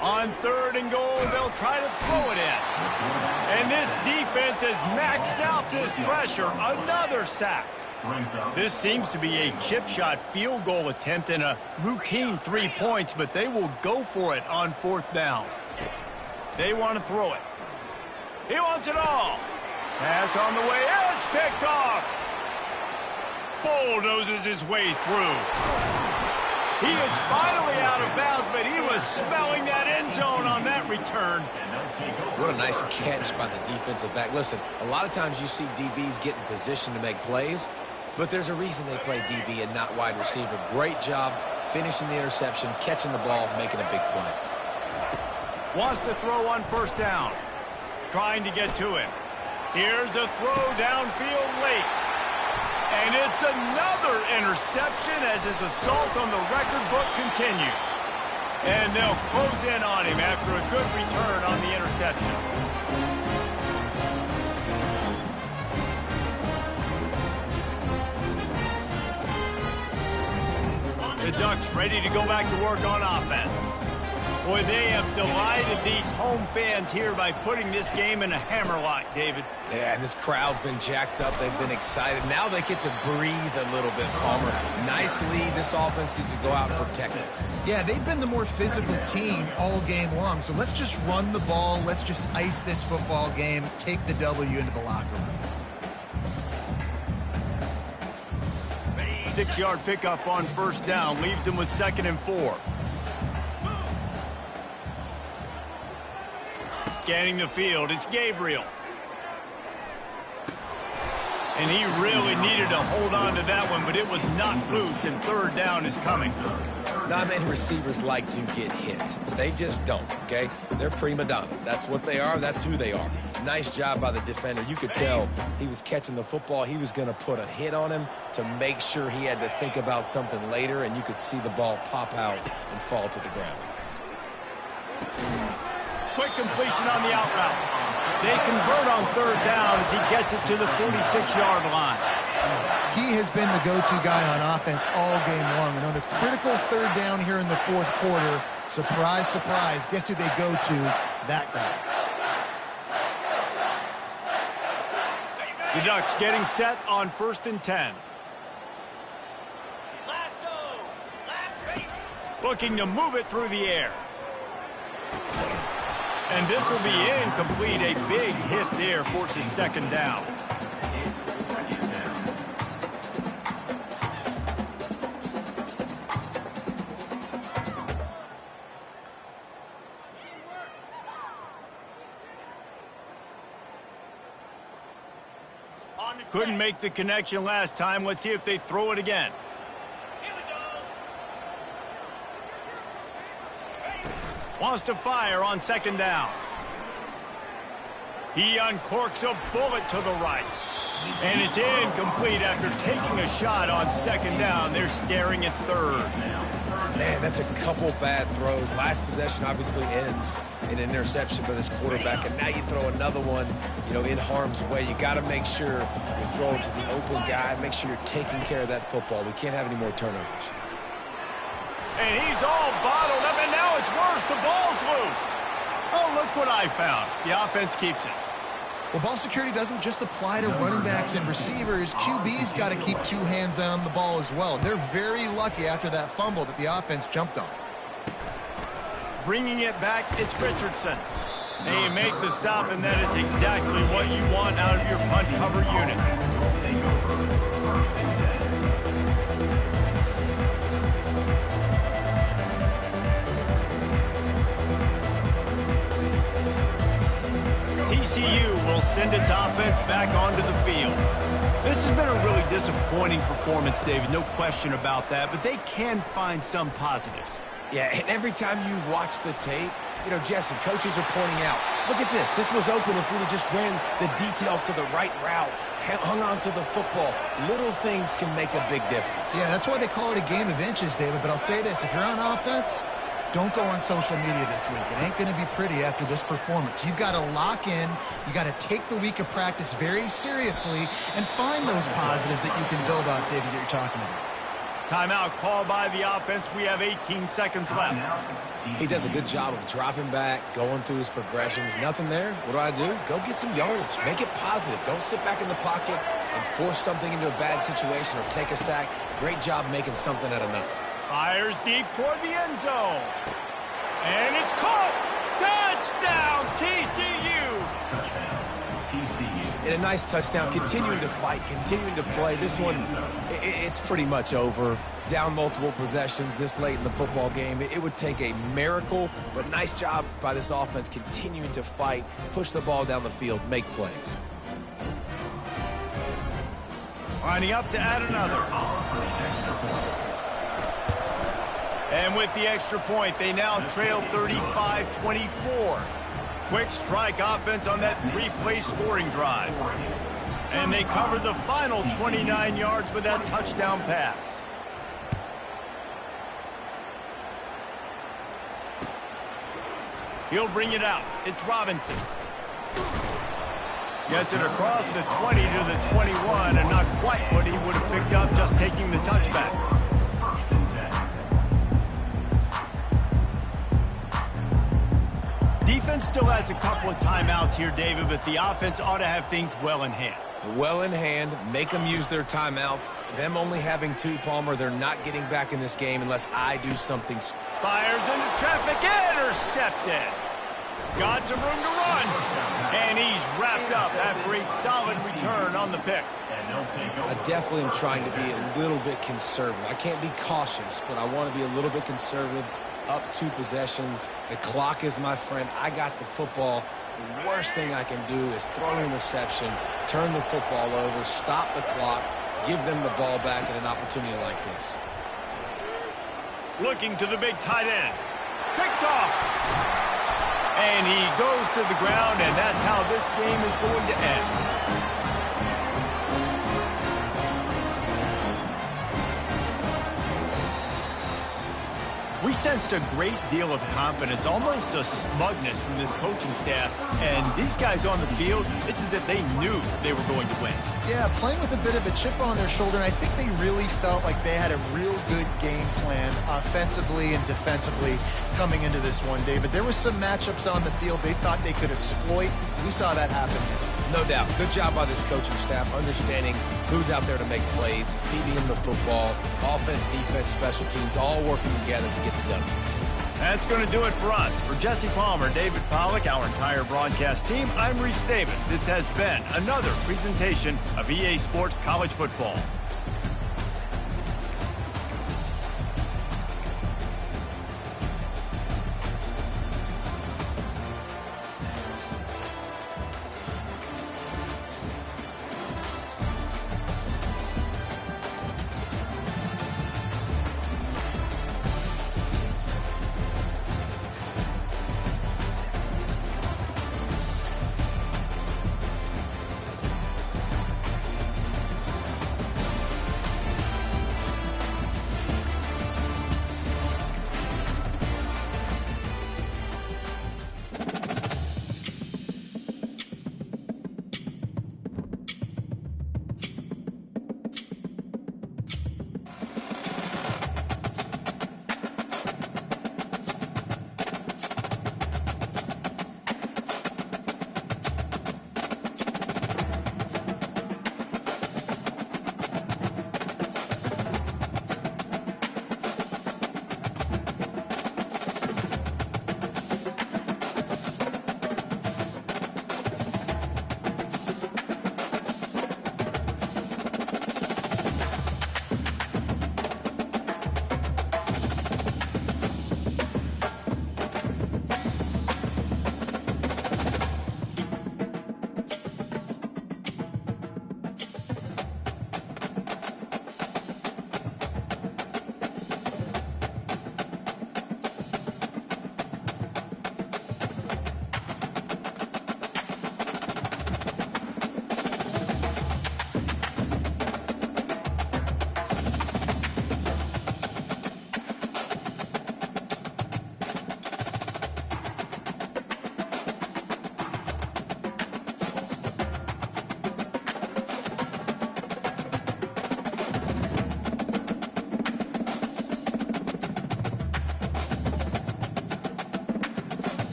On 3rd and goal, they'll try to throw it in. And this defense has maxed out this pressure. Another sack. This seems to be a chip shot field goal attempt and a routine 3 points, but they will go for it on 4th down. They want to throw it. He wants it all. Pass on the way. It's picked off. Bulldozes his way through. He is finally out of bounds, but he was smelling that end zone on that return. What a nice catch by the defensive back. Listen, a lot of times you see DBs get in position to make plays, but there's a reason they play DB and not wide receiver. Great job finishing the interception, catching the ball, making a big play. Wants to throw on 1st down. Trying to get to him. Here's a throw downfield late. And it's another interception as his assault on the record book continues. And they'll close in on him after a good return on the interception. The Ducks ready to go back to work on offense. Boy, they have delighted these home fans here by putting this game in a hammerlock, David. Yeah, and this crowd's been jacked up. They've been excited. Now they get to breathe a little bit, Palmer. Nice lead. This offense needs to go out and protect it. Yeah, they've been the more physical team all game long. So let's just run the ball. Let's just ice this football game. Take the W into the locker room. 6-yard pickup on first down. Leaves them with 2nd and 4. Scanning the field, it's Gabriel. And he really needed to hold on to that one, but it was knocked loose, and 3rd down is coming. Not many receivers like to get hit. They just don't, okay? They're prima donnas. That's what they are. That's who they are. Nice job by the defender. You could tell he was catching the football. He was going to put a hit on him to make sure he had to think about something later, and you could see the ball pop out and fall to the ground. Quick completion on the out route. They convert on 3rd down as he gets it to the 46-yard line. He has been the go-to guy on offense all game long. And on a critical 3rd down here in the 4th quarter, surprise, surprise, guess who they go to? That guy. The Ducks getting set on 1st and 10. Looking to move it through the air. And this will be incomplete. A big hit there forces 2nd down. Couldn't make the connection last time. Let's see if they throw it again. Wants to fire on 2nd down. He uncorks a bullet to the right. And it's incomplete after taking a shot on 2nd down. They're staring at 3rd. Man, that's a couple bad throws. Last possession obviously ends in an interception by this quarterback, and now you throw another one, in harm's way. You got to make sure you're throwing to the open guy. Make sure you're taking care of that football. We can't have any more turnovers. And he's all bottled up, and now it's worse. The ball's loose. Oh, look what I found. The offense keeps it. Well, ball security doesn't just apply to running backs and receivers. QB's got to keep 2 hands on the ball as well. They're very lucky after that fumble that the offense jumped on. Bringing it back, it's Richardson. And you make the stop, and that is exactly what you want out of your punt cover unit. TCU will send its offense back onto the field. This has been a really disappointing performance, David, no question about that, but they can find some positives. Yeah, and every time you watch the tape, Jesse, coaches are pointing out, look at this. This was open if we'd have just ran the details to the right route, hung on to the football. Little things can make a big difference. Yeah, that's why they call it a game of inches, David, but I'll say this. If you're on offense, don't go on social media this week. It ain't going to be pretty after this performance. You've got to lock in. You got to take the week of practice very seriously and find those positives that you can build off, David, that you're talking about. Timeout called by the offense. We have 18 seconds left. He does a good job of dropping back, going through his progressions. Nothing there. What do? Go get some yardage. Make it positive. Don't sit back in the pocket and force something into a bad situation or take a sack. Great job making something out of nothing. Fires deep toward the end zone. And it's caught. Touchdown, TCU. Touchdown, TCU. And a nice touchdown, continuing to fight, continuing to play. This one, it's pretty much over. Down multiple possessions this late in the football game. It would take a miracle, but nice job by this offense continuing to fight, push the ball down the field, make plays. Lining up to add another. And with the extra point, they now trail 35-24. Quick strike offense on that 3-play scoring drive. And they cover the final 29 yards with that touchdown pass. He'll bring it out. It's Robinson. Gets it across the 20 to the 21, and not quite what he would have picked up just taking the touchback. a couple of timeouts here, David, but the offense ought to have things well in hand. Well in hand, make them use their timeouts. Them only having 2, Palmer, they're not getting back in this game unless I do something. Fires into traffic, intercepted. Got some room to run. And he's wrapped up after a solid return on the pick. I definitely am trying to be a little bit conservative. I can't be cautious, but I want to be a little bit conservative. Up 2 possessions. The clock is my friend. I got the football. The worst thing I can do is throw an interception, turn the football over, stop the clock, give them the ball back at an opportunity like this. Looking to the big tight end. Picked off. And he goes to the ground, and that's how this game is going to end. We sensed a great deal of confidence, almost a smugness from this coaching staff. And these guys on the field, it's as if they knew they were going to win. Yeah, playing with a bit of a chip on their shoulder, and I think they really felt like they had a real good game plan offensively and defensively coming into this one, David. There were some matchups on the field they thought they could exploit. We saw that happen here. No doubt. Good job by this coaching staff, understanding who's out there to make plays, feeding them the football, offense, defense, special teams, all working together to get the done. That's going to do it for us. For Jesse Palmer, David Pollack, our entire broadcast team, I'm Reese Davis. This has been another presentation of EA Sports College Football.